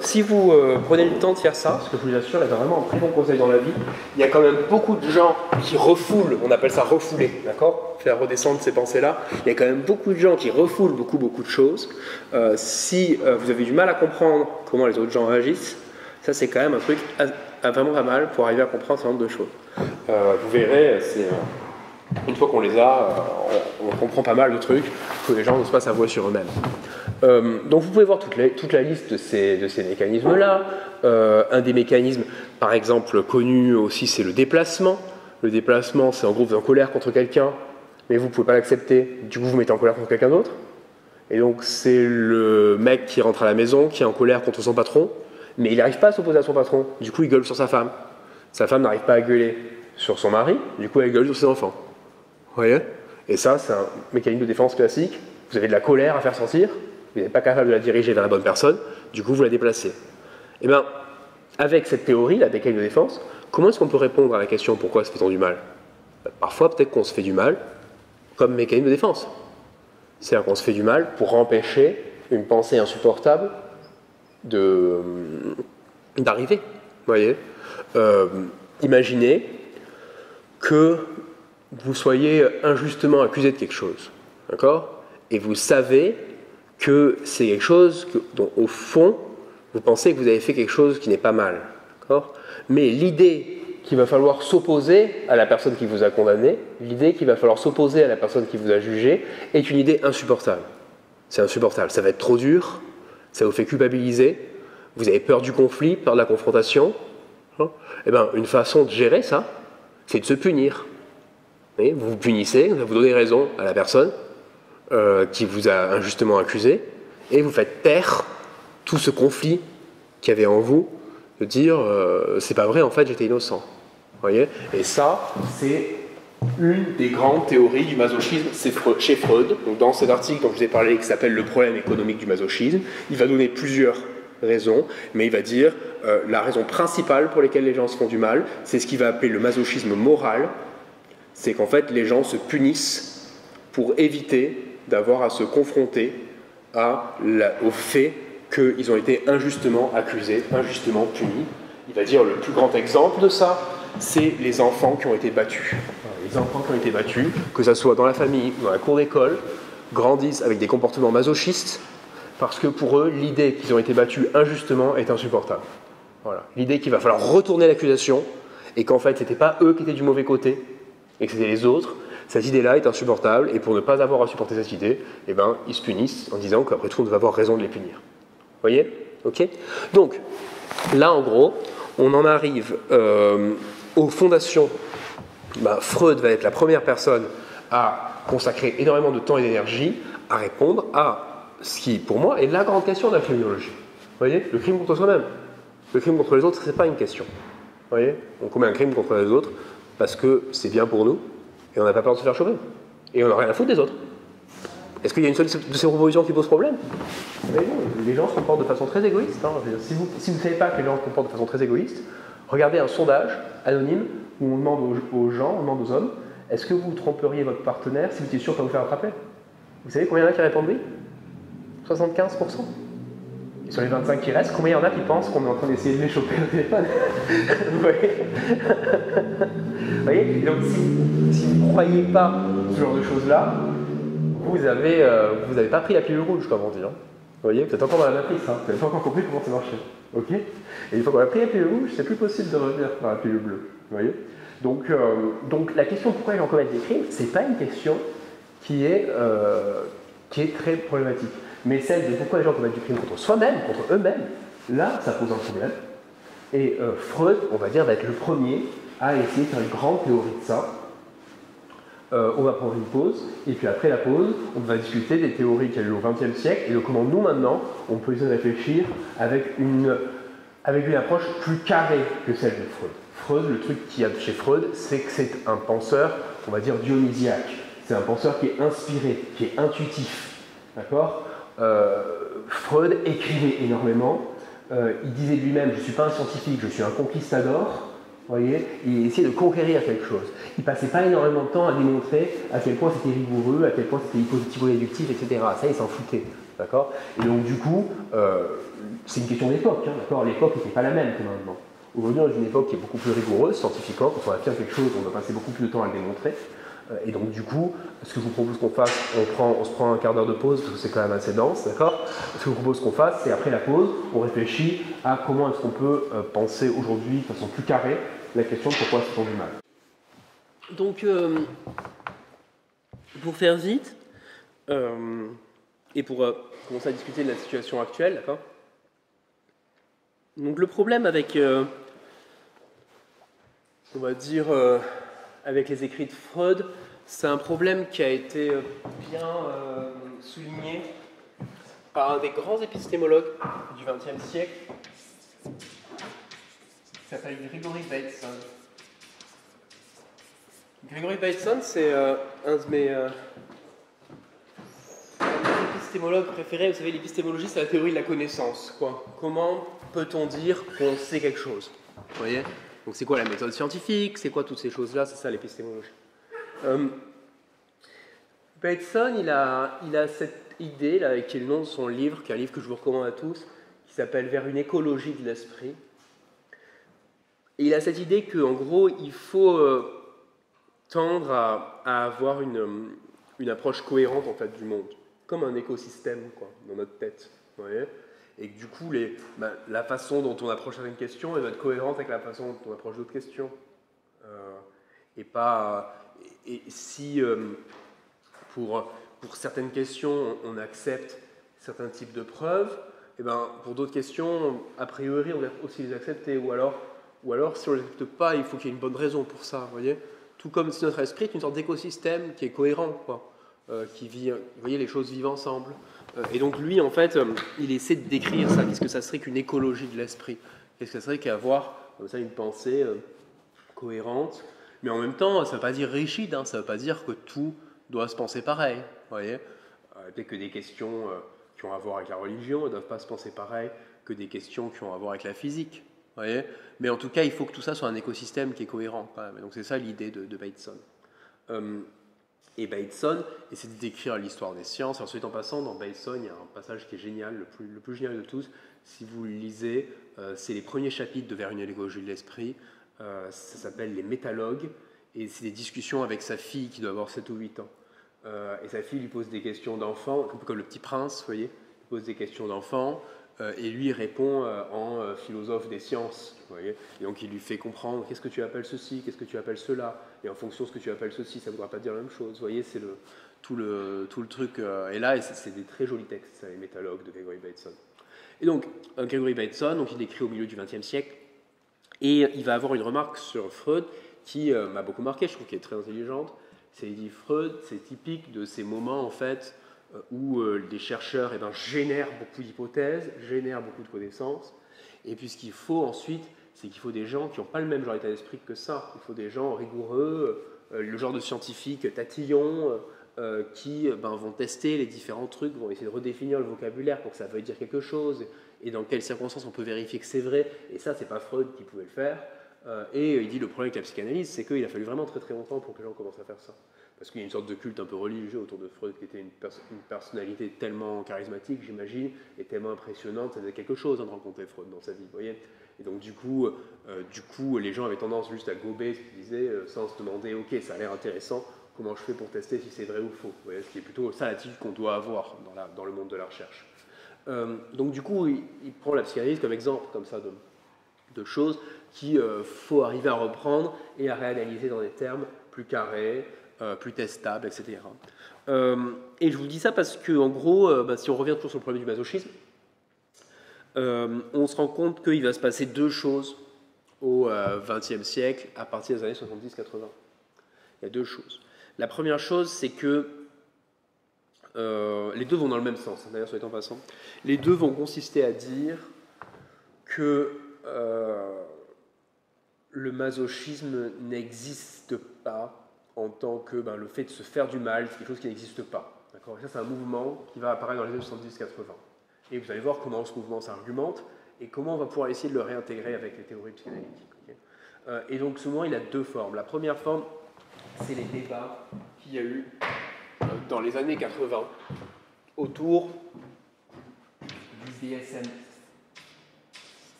A: si vous prenez le temps de faire ça, ce que je vous assure est vraiment un très bon conseil dans la vie, il y a quand même beaucoup de gens qui refoulent, on appelle ça refouler, d'accord ? Faire redescendre ces pensées-là. Il y a quand même beaucoup de gens qui refoulent beaucoup de choses. Si vous avez du mal à comprendre comment les autres gens réagissent, ça c'est quand même un truc vraiment pas mal pour arriver à comprendre un certain nombre de choses. Vous verrez, une fois qu'on les a, on comprend pas mal de trucs que les gens n'osent pas s'avouer sur eux-mêmes. Donc vous pouvez voir toute la liste de ces mécanismes-là. Un des mécanismes, par exemple, connu aussi, c'est le déplacement. Le déplacement, c'est en gros vous êtes en colère contre quelqu'un, mais vous ne pouvez pas l'accepter, du coup vous mettez en colère contre quelqu'un d'autre. Et donc c'est le mec qui rentre à la maison, qui est en colère contre son patron, mais il n'arrive pas à s'opposer à son patron, du coup il gueule sur sa femme. Sa femme n'arrive pas à gueuler sur son mari, du coup elle gueule sur ses enfants. Vous voyez ? Et ça, c'est un mécanisme de défense classique. Vous avez de la colère à faire sentir, vous n'êtes pas capable de la diriger vers la bonne personne, du coup vous la déplacez. Et bien, avec cette théorie, la mécanisme de défense, comment est-ce qu'on peut répondre à la question pourquoi se fait-on du mal ? Parfois, peut-être qu'on se fait du mal comme mécanisme de défense. C'est-à-dire qu'on se fait du mal pour empêcher une pensée insupportable d'arriver. Vous voyez, imaginez que vous soyez injustement accusé de quelque chose, d'accord? Et vous savez que c'est quelque chose dont, au fond, vous pensez que vous avez fait quelque chose qui n'est pas mal, d'accord? Mais l'idée qu'il va falloir s'opposer à la personne qui vous a condamné, l'idée qu'il va falloir s'opposer à la personne qui vous a jugé, est une idée insupportable. C'est insupportable, ça va être trop dur, ça vous fait culpabiliser, vous avez peur du conflit, peur de la confrontation. Eh bien, une façon de gérer ça, c'est de se punir. Vous vous punissez, vous donnez raison à la personne qui vous a injustement accusé, et vous faites taire tout ce conflit qu'il y avait en vous, de dire c'est pas vrai, en fait j'étais innocent. Voyez, et ça, c'est une des grandes théories du masochisme, c'est chez Freud. Donc dans cet article dont je vous ai parlé, qui s'appelle Le problème économique du masochisme, il va donner plusieurs raisons, mais il va dire la raison principale pour laquelle les gens se font du mal, c'est ce qu'il va appeler le masochisme moral, c'est qu'en fait les gens se punissent pour éviter d'avoir à se confronter au fait qu'ils ont été injustement accusés, injustement punis. Il va dire le plus grand exemple de ça, c'est les enfants qui ont été battus. Les enfants qui ont été battus, que ce soit dans la famille ou dans la cour d'école, grandissent avec des comportements masochistes parce que pour eux, l'idée qu'ils ont été battus injustement est insupportable. Voilà. L'idée qu'il va falloir retourner l'accusation et qu'en fait, ce n'était pas eux qui étaient du mauvais côté et que c'était les autres, cette idée-là est insupportable et pour ne pas avoir à supporter cette idée, eh ben, ils se punissent en disant qu'après tout, on devait avoir raison de les punir. Vous voyez? Ok. Donc, là, en gros, on en arrive aux fondations. Freud va être la première personne à consacrer énormément de temps et d'énergie à répondre à ce qui, pour moi, est la grande question de la criminologie. Vous voyez? Le crime contre soi-même. Le crime contre les autres, ce n'est pas une question. Vous voyez? On commet un crime contre les autres parce que c'est bien pour nous et on n'a pas peur de se faire choper. Et on n'a rien à foutre des autres. Est-ce qu'il y a une seule de ces propositions qui pose problème? Mais non, les gens se comportent de façon très égoïste. Hein. Si vous ne savez pas que les gens se comportent de façon très égoïste, regardez un sondage anonyme où on demande aux gens, on demande aux hommes, est-ce que vous tromperiez votre partenaire si vous étiez sûr de ne pas vous faire attraper? Vous savez combien il y en a qui répondent oui? 75%. Et sur les 25 qui restent, combien il y en a qui pensent qu'on est en train d'essayer de les choper au téléphone? Vous voyez? Vous voyez? Donc si vous ne croyez pas ce genre de choses-là, vous n'avez pas pris la pilule rouge, comme on dit. Hein. Vous voyez, vous êtes encore dans la matrice, hein. Vous n'avez pas encore compris comment ça marchait. Ok? Et une fois qu'on a pris la pilule rouge, c'est plus possible de revenir dans la pilule bleue. Vous voyez? Donc la question pourquoi les gens commettent des crimes, c'est pas une question qui est très problématique. Mais celle de pourquoi les gens commettent du crime contre soi-même, contre eux-mêmes, là, ça pose un problème. Et Freud, on va dire, va être le premier à essayer de faire une grande théorie de ça. On va prendre une pause, et puis après la pause, on va discuter des théories qu'il y a eu au XXe siècle et de comment nous, maintenant, on peut essayer de réfléchir avec une approche plus carrée que celle de Freud. Freud, le truc qu'il y a chez Freud, c'est que c'est un penseur, on va dire, dionysiaque. C'est un penseur qui est inspiré, qui est intuitif. D'accord? Freud écrivait énormément. Il disait lui-même, je ne suis pas un scientifique, je suis un conquistador. Vous voyez, il essayait de conquérir quelque chose. Il ne passait pas énormément de temps à démontrer à quel point c'était rigoureux, à quel point c'était hypothetico-déductif, etc. Ça, il s'en foutait. D'accord? Et donc, du coup, c'est une question d'époque. Hein, d'accord? L'époque n'était pas la même que maintenant. Aujourd'hui, on est dans une époque qui est beaucoup plus rigoureuse, scientifiquement. Quand on affirme quelque chose, on doit passer beaucoup plus de temps à le démontrer. Et donc, du coup, ce que je vous propose qu'on fasse, on se prend un quart d'heure de pause, parce que c'est quand même assez dense, d'accord? Ce que je vous propose qu'on fasse, c'est après la pause, on réfléchit à comment est-ce qu'on peut penser aujourd'hui de façon plus carrée la question de pourquoi se font du mal. Donc, pour faire vite, et pour commencer à discuter de la situation actuelle, d'accord? Donc, le problème avec, on va dire, avec les écrits de Freud, c'est un problème qui a été bien souligné par un des grands épistémologues du XXe siècle, qui s'appelle Gregory Bateson. Gregory Bateson, c'est un de mes épistémologues préférés. Vous savez, l'épistémologie, c'est la théorie de la connaissance. Quoi. Comment peut-on dire qu'on sait quelque chose? Vous voyez? Donc c'est quoi la méthode scientifique? C'est quoi toutes ces choses-là? C'est ça l'épistémologie. Bateson, il a cette idée, là, qui est le nom de son livre, qui est un livre que je vous recommande à tous, qui s'appelle Vers une écologie de l'esprit. Et il a cette idée qu'en gros, il faut tendre à avoir une approche cohérente en fait, du monde, comme un écosystème quoi, dans notre tête. Vous voyez, et que du coup, la façon dont on approche certaines questions, elle doit être cohérente avec la façon dont on approche d'autres questions. Et pas. Et si pour certaines questions, on accepte certains types de preuves, et ben, pour d'autres questions, a priori, on doit aussi les accepter. Ou alors si on ne les accepte pas, il faut qu'il y ait une bonne raison pour ça. Vous voyez, tout comme si notre esprit est une sorte d'écosystème qui est cohérent, quoi, qui vit, vous voyez, les choses vivent ensemble. Et donc lui, en fait, il essaie de décrire ça. Qu'est-ce que ça serait qu'une écologie de l'esprit? Qu'est-ce que ça serait qu'avoir comme ça une pensée cohérente? Mais en même temps, ça ne veut pas dire rigide, hein, ça ne veut pas dire que tout doit se penser pareil. Vous voyez, dès que des questions qui ont à voir avec la religion ne doivent pas se penser pareil que des questions qui ont à voir avec la physique. Vous voyez, mais en tout cas, il faut que tout ça soit un écosystème qui est cohérent. Quand même. Et donc c'est ça l'idée de Bateson. Et Bateson essaie de décrire l'histoire des sciences. Alors, soit en passant, dans Bateson, il y a un passage qui est génial, le plus génial de tous. Si vous le lisez, c'est les premiers chapitres de Vers une écologie de l'esprit. Ça s'appelle les métalogues. Et c'est des discussions avec sa fille qui doit avoir 7 ou 8 ans. Et sa fille lui pose des questions d'enfant, un peu comme le petit prince, vous voyez. Il pose des questions d'enfant. Et lui répond en philosophe des sciences. Vous voyez, et donc il lui fait comprendre qu'est-ce que tu appelles ceci, qu'est-ce que tu appelles cela, et en fonction de ce que tu appelles ceci, ça ne voudra pas dire la même chose. Vous voyez, c'est tout le truc. Et là, c'est des très jolis textes, ça, les métalogues de Gregory Bateson. Et donc, Gregory Bateson, donc, il écrit au milieu du XXe siècle, et il va avoir une remarque sur Freud qui m'a beaucoup marqué, je trouve qu'elle est très intelligente. C'est, il dit, Freud, c'est typique de ces moments, en fait, où des chercheurs génèrent beaucoup d'hypothèses, génèrent beaucoup de connaissances, et puis ce qu'il faut ensuite, c'est qu'il faut des gens qui n'ont pas le même genre d'état d'esprit que ça. Il faut des gens rigoureux, le genre de scientifiques tatillons, qui vont tester les différents trucs, vont essayer de redéfinir le vocabulaire pour que ça veuille dire quelque chose, et dans quelles circonstances on peut vérifier que c'est vrai, et ça, c'est pas Freud qui pouvait le faire. Et il dit le problème avec la psychanalyse, c'est qu'il a fallu vraiment très très longtemps pour que les gens commencent à faire ça. Parce qu'il y a une sorte de culte un peu religieux autour de Freud qui était une personnalité tellement charismatique, j'imagine, et tellement impressionnante, ça faisait quelque chose de rencontrer Freud dans sa vie, vous voyez. Et donc du coup, les gens avaient tendance juste à gober ce qu'il disait sans se demander, ok, ça a l'air intéressant, comment je fais pour tester si c'est vrai ou faux, vous voyez, ce qui est plutôt ça l'attitude qu'on doit avoir dans le monde de la recherche. Donc du coup, il prend la psychanalyse comme exemple, comme ça, de choses qu'il faut arriver à reprendre et à réanalyser dans des termes plus carrés, plus testables, etc. Et je vous dis ça parce que, en gros, si on revient toujours sur le problème du masochisme, on se rend compte qu'il va se passer deux choses au XXe siècle à partir des années 70-80. Il y a deux choses. La première chose, c'est que les deux vont dans le même sens, d'ailleurs, soit en passant. Les deux vont consister à dire que le masochisme n'existe pas en tant que le fait de se faire du mal, c'est quelque chose qui n'existe pas. D'accord ? Et ça, c'est un mouvement qui va apparaître dans les années 70-80. Et vous allez voir comment ce mouvement s'argumente et comment on va pouvoir essayer de le réintégrer avec les théories psychanalytiques. Okay ? Et donc, ce mouvement, il a deux formes. La première forme, c'est les débats qu'il y a eu dans les années 80 autour du DSM.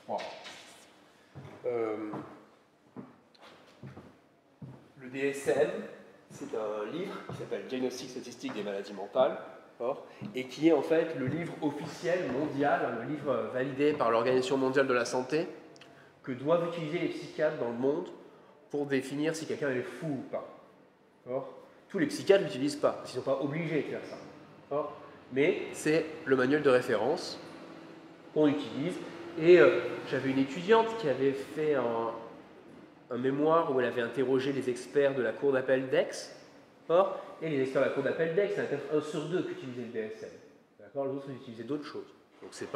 A: Wow. Le DSM, c'est un livre qui s'appelle Diagnostic statistique des maladies mentales, et qui est en fait le livre officiel mondial, le livre validé par l'Organisation mondiale de la santé, que doivent utiliser les psychiatres dans le monde pour définir si quelqu'un est fou ou pas. Tous les psychiatres ne l'utilisent pas, parce qu'ils ne sont pas obligés de faire ça. Mais c'est le manuel de référence qu'on utilise. Et j'avais une étudiante qui avait fait un mémoire où elle avait interrogé les experts de la cour d'appel d'Aix. Et les experts de la cour d'appel d'Aix, c'est un sur deux qui utilisaient le DSM. D'accord ? Les autres utilisaient d'autres choses. Donc c'est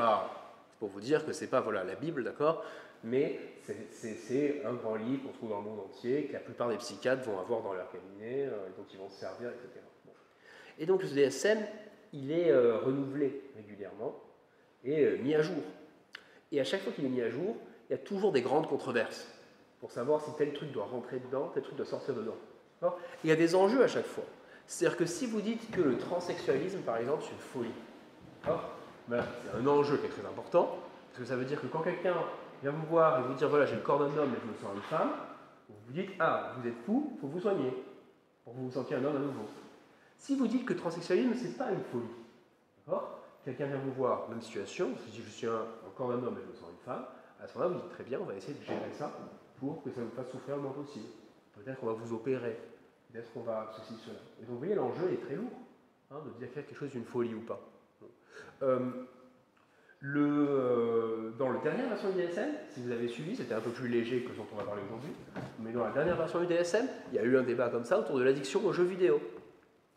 A: pour vous dire que c'est pas la Bible, d'accord ? Mais c'est un grand livre qu'on trouve dans le monde entier, que la plupart des psychiatres vont avoir dans leur cabinet, dont ils vont se servir, etc. Bon. Et donc le DSM, il est renouvelé régulièrement et mis à jour. Et à chaque fois qu'il est mis à jour, il y a toujours des grandes controverses pour savoir si tel truc doit rentrer dedans, tel truc doit sortir dedans. Il y a des enjeux à chaque fois. C'est-à-dire que si vous dites que le transsexualisme, par exemple, c'est une folie, ben, c'est un enjeu qui est très important, parce que ça veut dire que quand quelqu'un vient vous voir et vous dire voilà, j'ai le corps d'un homme et je me sens une femme, vous vous dites ah, vous êtes fou, il faut vous soigner pour que vous vous sentiez un homme à nouveau. Si vous dites que le transsexualisme, c'est pas une folie, d'accord? Quelqu'un vient vous voir, même situation, vous dites je suis un corps d'un homme et je me sens une femme, à ce moment-là, vous dites très bien, on va essayer de gérer ça pour que ça vous fasse souffrir le moins possible. Peut-être qu'on va vous opérer, peut-être qu'on va ceci, cela. Et donc vous voyez, l'enjeu est très lourd, de dire qu'il y a quelque chose d'une folie ou pas. Dans la dernière version du DSM, si vous avez suivi, c'était un peu plus léger que ce dont on va parler aujourd'hui, mais dans la dernière version du DSM, il y a eu un débat comme ça autour de l'addiction aux jeux vidéo.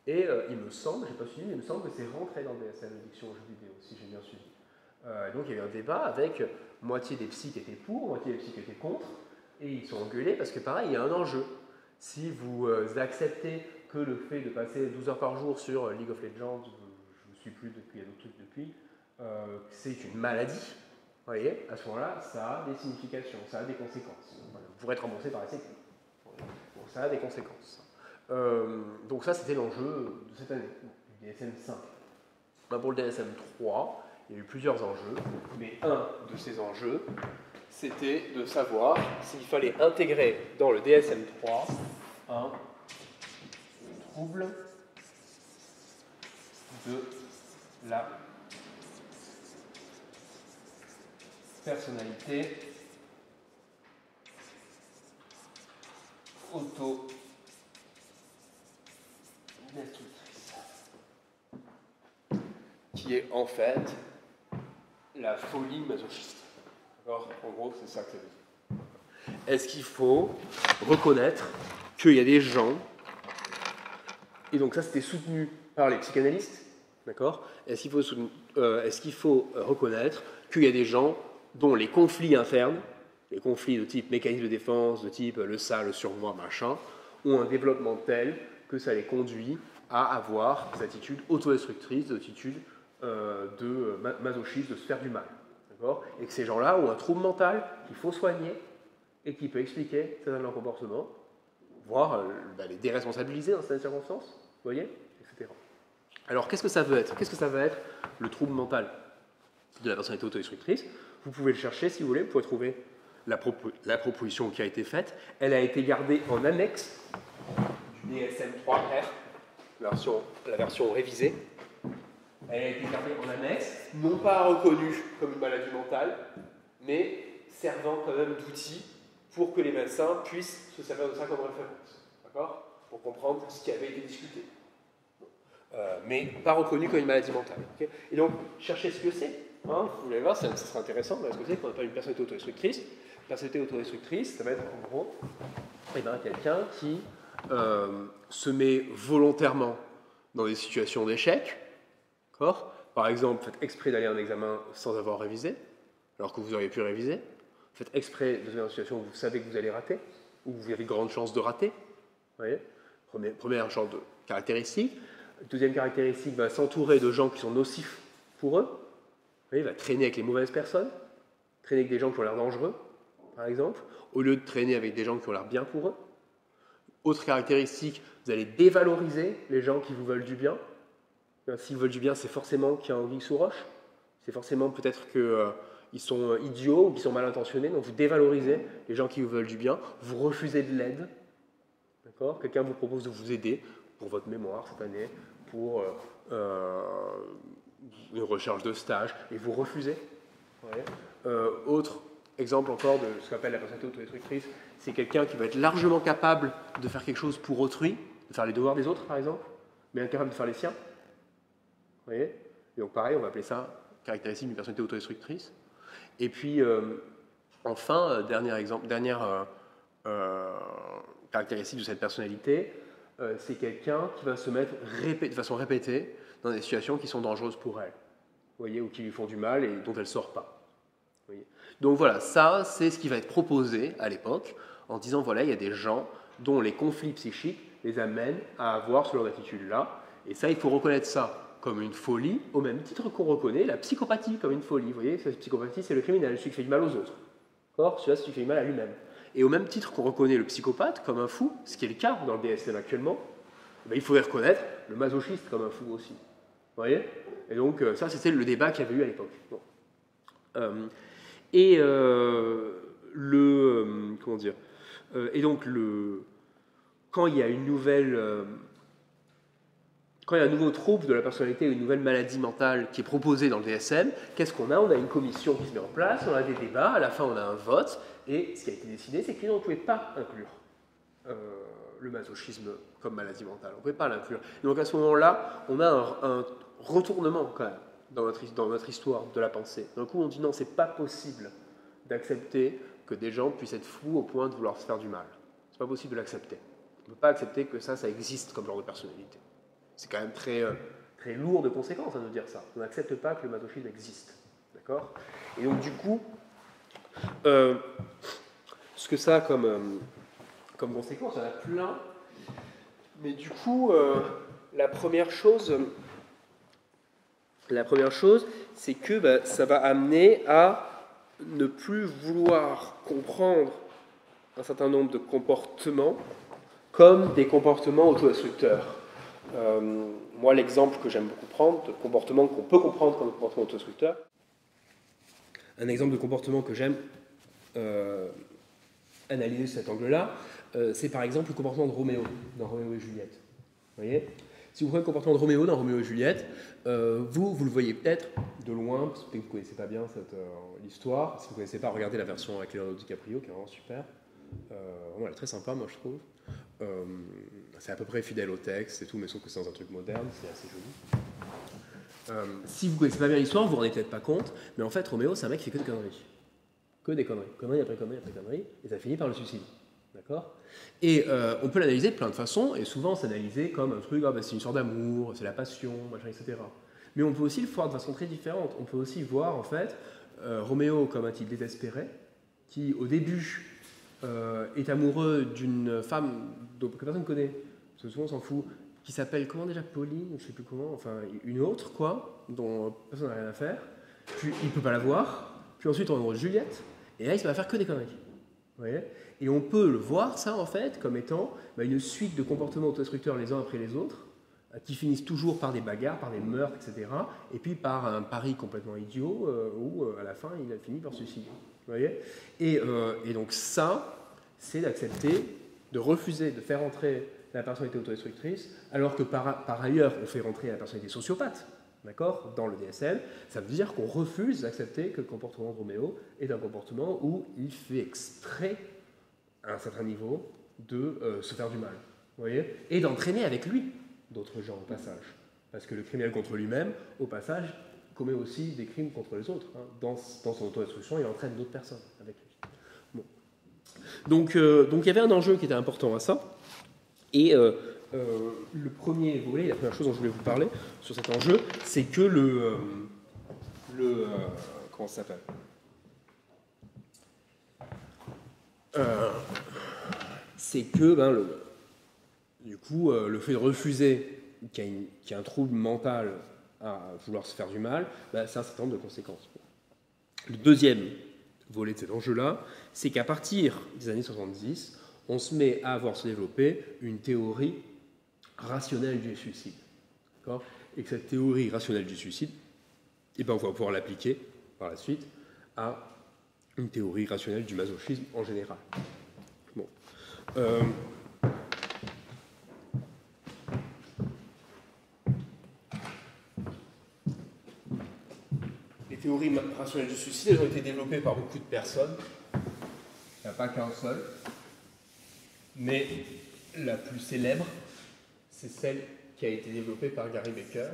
A: Et il me semble, je n'ai pas suivi, mais il me semble que c'est rentré dans le DSM, l'addiction aux jeux vidéo, si j'ai bien suivi. Donc il y a eu un débat avec moitié des psys qui étaient pour, moitié des psys qui étaient contre, et ils sont engueulés parce que pareil, il y a un enjeu. Si vous acceptez que le fait de passer 12 heures par jour sur League of Legends, je ne suis plus depuis, il y a d'autres trucs depuis, c'est une maladie, vous voyez, à ce moment-là, ça a des significations, ça a des conséquences. Voilà, vous pourrez être remboursé par la Sécu. Donc ça a des conséquences. Donc ça, c'était l'enjeu de cette année, du DSM 5. Pour le DSM 3, il y a eu plusieurs enjeux, mais un de ces enjeux, c'était de savoir s'il fallait intégrer dans le DSM 3 un trouble de la personnalité autodestructrice, qui est en fait la folie masochiste. D'accord ? En gros, c'est ça que ça veut dire. Est-ce qu'il faut reconnaître qu'il y a des gens, et donc ça c'était soutenu par les psychanalystes, d'accord ? Est-ce qu'il faut reconnaître qu'il y a des gens dont les conflits internes, les conflits de type mécanisme de défense, de type le ça, le surmoi, machin, ont un développement tel que ça les conduit à avoir des attitudes autodestructrices, des attitudes de masochistes, de se faire du mal. Et que ces gens-là ont un trouble mental qu'il faut soigner et qui peut expliquer certains de leurs comportements, voire les déresponsabiliser dans certaines circonstances, vous voyez, etc. Alors, qu'est-ce que ça veut être ? Qu'est-ce que ça va être le trouble mental de la personnalité autodestructrice ? Vous pouvez le chercher si vous voulez, vous pouvez trouver la proposition qui a été faite. Elle a été gardée en annexe du DSM-3R, la version révisée. Elle a été gardée en annexe, non pas reconnue comme une maladie mentale, mais servant quand même d'outil pour que les médecins puissent se servir de ça comme référence, d'accord ? Pour comprendre ce qui avait été discuté. Mais pas reconnu comme une maladie mentale. Okay ? Et donc, cherchez ce que c'est. Vous voulez voir, ça sera intéressant. Ce que c'est qu'on appelle une personnalité autodestructrice. Une personnalité autodestructrice, ça va être en gros quelqu'un qui se met volontairement dans des situations d'échec. Par exemple, faites exprès d'aller à un examen sans avoir révisé, alors que vous auriez pu réviser. Faites exprès de faire une situation où vous savez que vous allez rater, où vous avez de grandes chances de rater. Vous voyez ? Première genre de caractéristique. Deuxième caractéristique, va s'entourer de gens qui sont nocifs pour eux. Vous voyez, il va traîner avec les mauvaises personnes, traîner avec des gens qui ont l'air dangereux, par exemple, au lieu de traîner avec des gens qui ont l'air bien pour eux. Autre caractéristique, vous allez dévaloriser les gens qui vous veulent du bien. S'ils veulent du bien, c'est forcément qu'il y a un anguille sous roche. C'est forcément peut-être qu'ils sont idiots ou qu'ils sont mal intentionnés. Donc vous dévalorisez les gens qui vous veulent du bien. Vous refusez de l'aide. D'accord ? Quelqu'un vous propose de vous aider pour votre mémoire cette année, pour une recherche de stage, et vous refusez. Ouais. Autre exemple encore de ce qu'on appelle la personnalité autodestructrice, c'est quelqu'un qui va être largement capable de faire quelque chose pour autrui, de faire les devoirs des autres par exemple, mais incapable de faire les siens. Vous voyez ? Et donc pareil, on va appeler ça caractéristique d'une personnalité autodestructrice. Et puis, enfin, dernière caractéristique de cette personnalité, c'est quelqu'un qui va se mettre de façon répétée dans des situations qui sont dangereuses pour elle, vous voyez, ou qui lui font du mal et dont elle ne sort pas. Vous voyez ? Donc voilà, ça, c'est ce qui va être proposé à l'époque, en disant, voilà, il y a des gens dont les conflits psychiques les amènent à avoir ce genre d'attitude-là, et ça, il faut reconnaître ça comme une folie, au même titre qu'on reconnaît la psychopathie comme une folie. Vous voyez, cette psychopathie, c'est le criminel, celui qui fait du mal aux autres. Or, celui-là, c'est celui qui fait du mal à lui-même. Et au même titre qu'on reconnaît le psychopathe comme un fou, ce qui est le cas dans le DSM actuellement, ben, il faudrait reconnaître le masochiste comme un fou aussi. Vous voyez? Et donc, ça, c'était le débat qu'il y avait eu à l'époque. Bon. Comment dire? Et donc, quand il y a une nouvelle. Quand il y a un nouveau trouble de la personnalité ou une nouvelle maladie mentale qui est proposée dans le DSM, qu'est-ce qu'on a? On a une commission qui se met en place, on a des débats, à la fin on a un vote, et ce qui a été décidé, c'est qu'on ne pouvait pas inclure le masochisme comme maladie mentale. On ne pouvait pas l'inclure. Donc à ce moment-là, on a un retournement quand même dans notre histoire de la pensée. D'un coup, on dit non, c'est pas possible d'accepter que des gens puissent être fous au point de vouloir se faire du mal. C'est pas possible de l'accepter. On ne peut pas accepter que ça existe comme genre de personnalité. C'est quand même très, très lourd de conséquences à nous dire ça. On n'accepte pas que le masochisme existe. D'accord? Et donc du coup, ce que ça a comme conséquence, il y en a plein. Mais du coup, la première chose, c'est que ça va amener à ne plus vouloir comprendre un certain nombre de comportements comme des comportements autodestructeurs. Moi, l'exemple que j'aime beaucoup prendre, de comportement qu'on peut comprendre comme comportement autodestructeur, un exemple de comportement que j'aime analyser sous cet angle-là, c'est par exemple le comportement de Roméo dans Roméo et Juliette. Vous voyez? Si vous prenez le comportement de Roméo dans Roméo et Juliette, vous le voyez peut-être de loin, parce que vous ne connaissez pas bien l'histoire. Si vous ne connaissez pas, regardez la version avec Leonardo DiCaprio, qui est vraiment super. Vraiment, elle est très sympa, moi, je trouve. C'est à peu près fidèle au texte et tout, mais sauf que c'est dans un truc moderne, c'est assez joli. Si vous ne connaissez pas bien l'histoire, vous ne vous rendez peut-être pas compte, mais en fait, Roméo, c'est un mec qui fait que des conneries. Que des conneries. Conneries après conneries après conneries, et ça finit par le suicide. D'accord? Et on peut l'analyser de plein de façons, et souvent c'est analysé comme un truc, c'est une histoire d'amour, c'est la passion, machin, etc. Mais on peut aussi le voir de façon très différente. On peut aussi voir, en fait, Roméo comme un type désespéré, qui, au début, est amoureux d'une femme que personne ne connaît, parce que souvent on s'en fout, qui s'appelle, comment déjà, Pauline, je ne sais plus comment, enfin une autre, quoi, dont personne n'a rien à faire. Puis il ne peut pas la voir, puis ensuite on est amoureux de Juliette, et là il se met à faire que des conneries. Vous voyez? Et on peut le voir, ça, en fait, comme étant une suite de comportements autodestructeurs les uns après les autres, qui finissent toujours par des bagarres, par des meurtres, etc., et puis par un pari complètement idiot, où à la fin il a fini par se suicider. Vous voyez? Et donc ça, c'est d'accepter, de refuser de faire entrer la personnalité autodestructrice, alors que par ailleurs on fait rentrer la personnalité sociopathe, d'accord, dans le DSM. Ça veut dire qu'on refuse d'accepter que le comportement de Roméo est un comportement où il fait exprès, à un certain niveau, de se faire du mal, vous voyez, et d'entraîner avec lui d'autres gens au passage. Parce que le criminel contre lui-même, au passage, commet aussi des crimes contre les autres. Hein. Dans son autodestruction, il entraîne d'autres personnes avec lui. Bon. Donc il y avait un enjeu qui était important à ça. Et le premier volet, la première chose dont je voulais vous parler sur cet enjeu, c'est que comment ça s'appelle, c'est que du coup, le fait de refuser qu'il y a un trouble mental à vouloir se faire du mal, c'est un certain nombre de conséquences. Le deuxième volet de cet enjeu-là, c'est qu'à partir des années 70, on se met à avoir se développer une théorie rationnelle du suicide. D'accord? Et que cette théorie rationnelle du suicide, on va pouvoir l'appliquer par la suite à une théorie rationnelle du masochisme en général. Bon. Les théories rationnelles du suicide, elles ont été développées par beaucoup de personnes. Il n'y a pas qu'un seul. Mais la plus célèbre, c'est celle qui a été développée par Gary Becker.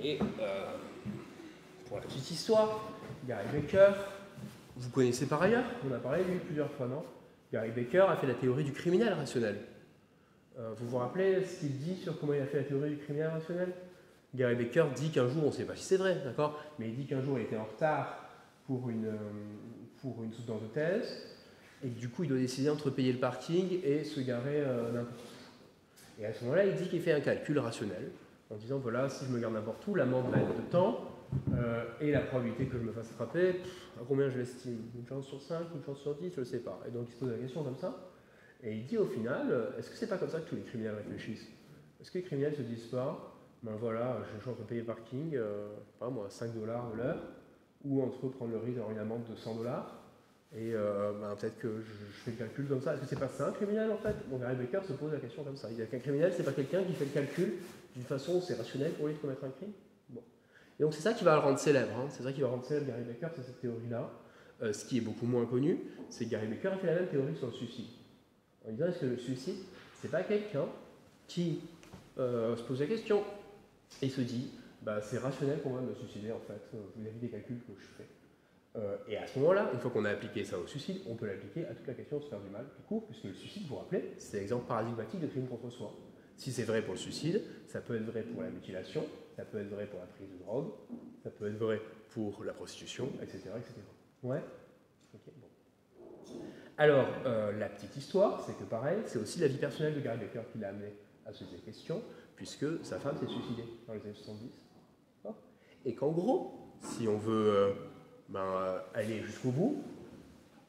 A: Et pour la petite histoire, Gary Becker, vous connaissez par ailleurs, on a parlé de lui plusieurs fois, non? Gary Becker a fait la théorie du criminel rationnel. Vous vous rappelez ce qu'il dit sur comment il a fait la théorie du criminel rationnel? Gary Becker dit qu'un jour, on ne sait pas si c'est vrai, d'accord, mais il dit qu'un jour il était en retard pour une soutenance de thèse, et du coup il doit décider entre payer le parking et se garer n'importe où. Et à ce moment-là, il dit qu'il fait un calcul rationnel en disant voilà, si je me gare n'importe où, l'amende va être de temps et la probabilité que je me fasse attraper, à combien je l'estime? Une chance sur 5, une chance sur 10, je ne sais pas. Et donc il se pose la question comme ça. Et il dit au final, est-ce que c'est pas comme ça que tous les criminels réfléchissent? Est-ce que les criminels se disent pas, ben voilà, je suis entre payer le parking, pas moi, 5 $ de l'heure, ou entre prendre le risque d'avoir une amende de 100 $, et ben, peut-être que je fais le calcul comme ça. Est-ce que c'est pas ça un criminel en fait? Donc Gary Becker se pose la question comme ça. Il dit qu'un criminel, c'est pas quelqu'un qui fait le calcul d'une façon où c'est rationnel pour lui de commettre un crime. Bon. Et donc c'est ça qui va le rendre célèbre. Hein. C'est ça qui va rendre célèbre Gary Becker, c'est cette théorie-là. Ce qui est beaucoup moins connu, c'est que Gary Becker a fait la même théorie sur le suicide. En disant, est-ce que le suicide, c'est pas quelqu'un qui se pose la question et se dit, bah, c'est rationnel pour moi de me suicider en fait, vis-à-vis des calculs que je fais. Et à ce moment-là, une fois qu'on a appliqué ça au suicide, on peut l'appliquer à toute la question de se faire du mal, du coup, puisque le suicide, vous vous rappelez, c'est l'exemple paradigmatique de crime contre soi. Si c'est vrai pour le suicide, ça peut être vrai pour la mutilation, ça peut être vrai pour la prise de drogue, ça peut être vrai pour la prostitution, etc. etc. Ouais. Ok, bon. Alors, la petite histoire, c'est que pareil, c'est aussi la vie personnelle de Gary Becker qui l'a amené à se poser des questions, puisque sa femme s'est suicidée dans les années 70. Et qu'en gros, si on veut aller jusqu'au bout,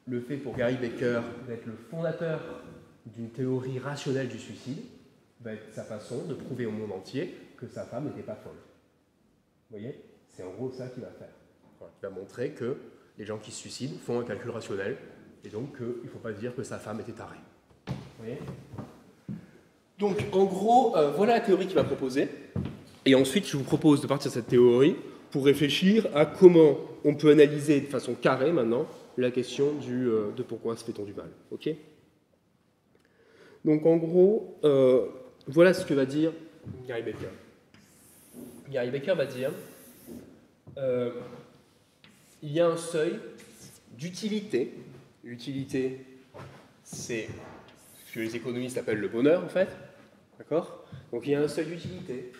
A: le fait pour Gary Becker d'être le fondateur d'une théorie rationnelle du suicide va être sa façon de prouver au monde entier que sa femme n'était pas folle. Vous voyez? C'est en gros ça qu'il va faire. Voilà. Il va montrer que les gens qui se suicident font un calcul rationnel, et donc il ne faut pas dire que sa femme était tarée. Vous voyez? Donc en gros, voilà la théorie qu'il va proposer. Et ensuite, je vous propose de partir de cette théorie pour réfléchir à comment on peut analyser de façon carrée maintenant la question de pourquoi se fait-on du mal. Ok? Donc en gros, voilà ce que va dire Gary Becker. Gary Becker va dire il y a un seuil d'utilité. L'utilité, c'est ce que les économistes appellent le bonheur, en fait. D'accord? Donc il y a un seuil d'utilité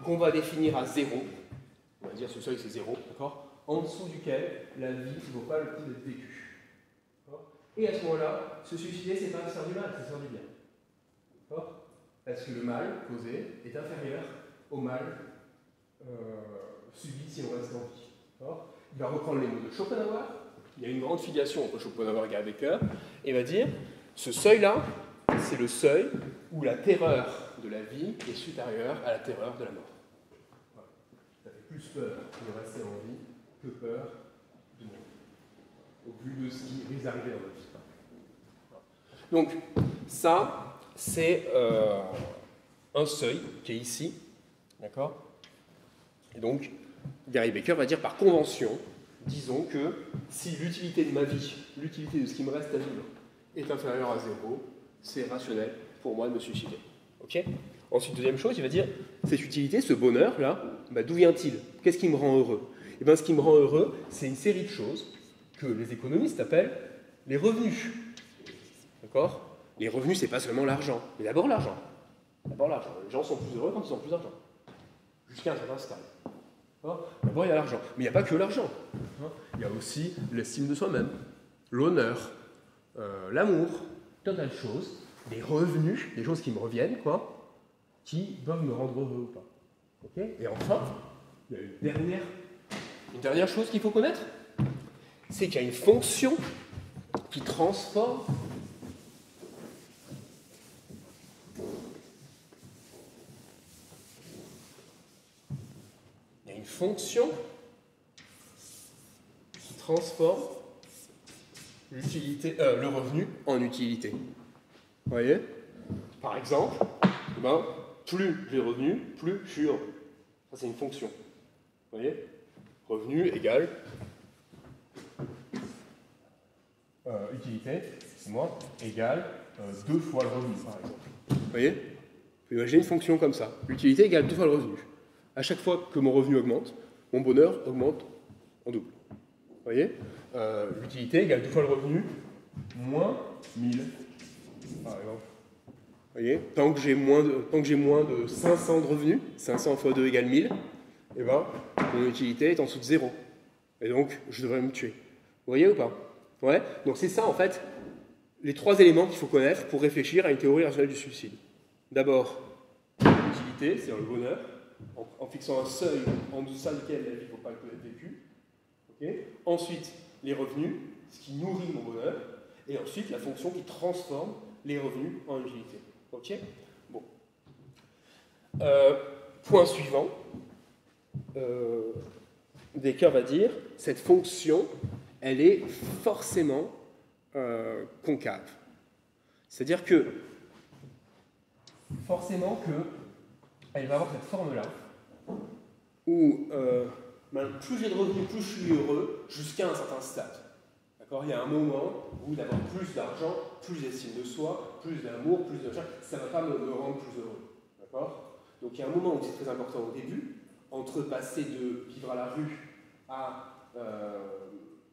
A: qu'on va définir à 0. On va dire ce seuil, c'est 0, d'accord? En dessous duquel la vie ne vaut pas le coup d'être vécue. Et à ce moment-là, se suicider, c'est pas se faire du mal, c'est se faire du bien. D'accord? Parce que le mal causé est inférieur au mal subi si on reste en vie. D'accord? Il va reprendre les mots de Schopenhauer. Il y a une grande filiation entre Schopenhauer et Gary Becker, et va dire ce seuil-là, c'est le seuil où la terreur de la vie est supérieure à la terreur de la mort. Voilà. Ça fait plus peur de rester en vie que peur de mourir, au vu de ce qui risque d'arriver dans notre vie. Donc, ça, c'est un seuil qui est ici, d'accord? Et donc, Gary Becker va dire par convention, disons que si l'utilité de ma vie, l'utilité de ce qui me reste à vivre, est inférieure à 0, c'est rationnel pour moi de me suicider. Ok? Ensuite, deuxième chose, il va dire, cette utilité, ce bonheur-là, d'où vient-il? Qu'est-ce qui me rend heureux? Eh bien, ce qui me rend heureux, c'est une série de choses que les économistes appellent les revenus. D'accord? Les revenus, c'est pas seulement l'argent, mais d'abord l'argent. D'abord l'argent. Les gens sont plus heureux quand ils ont plus d'argent. Jusqu'à un certain stade. D'abord, il y a l'argent. Mais il n'y a pas que l'argent. Il y a aussi l'estime de soi-même, l'honneur, l'amour, tout un tas de choses, des revenus, des choses qui me reviennent, quoi, qui doivent me rendre heureux ou pas. Okay? Et enfin, il y a une dernière chose qu'il faut connaître, c'est qu'il y a une fonction qui transforme fonction qui transforme le revenu en utilité. Vous voyez? Par exemple, plus j'ai revenu, plus je suis heureux. Ça, c'est une fonction. Vous voyez? Revenu égale utilité, c'est moi, égale 2 fois le revenu, par exemple. Vous voyez? Vous imaginez une fonction comme ça. L'utilité égale 2 fois le revenu. À chaque fois que mon revenu augmente, mon bonheur augmente en double. Vous voyez? L'utilité égale 2 fois le revenu, moins 1000, par exemple. Vous voyez? Tant que j'ai moins de 500 de revenus, 500 fois 2 égale 1000, et ben, mon utilité est en dessous de 0. Et donc, je devrais me tuer. Vous voyez ou pas? Ouais? Donc c'est ça, en fait, les 3 éléments qu'il faut connaître pour réfléchir à une théorie rationnelle du suicide. D'abord, l'utilité, c'est-à-dire le bonheur, en fixant un seuil en deçà duquel la vie ne faut pas être vécue. Okay. Ensuite, les revenus, ce qui nourrit mon bonheur. Et ensuite, la fonction qui transforme les revenus en utilité. Ok. Bon. Point suivant. Becker va dire, cette fonction, elle est forcément concave. C'est-à-dire que, forcément elle va avoir cette forme-là, où plus j'ai de revenus, plus je suis heureux, jusqu'à un certain stade. D'accord. Il y a un moment où d'avoir plus d'argent, plus d'estime de soi, plus d'amour, plus de... ça ne va pas me rendre plus heureux. D'accord. Donc il y a un moment où c'est très important au début, entre passer de vivre à la rue à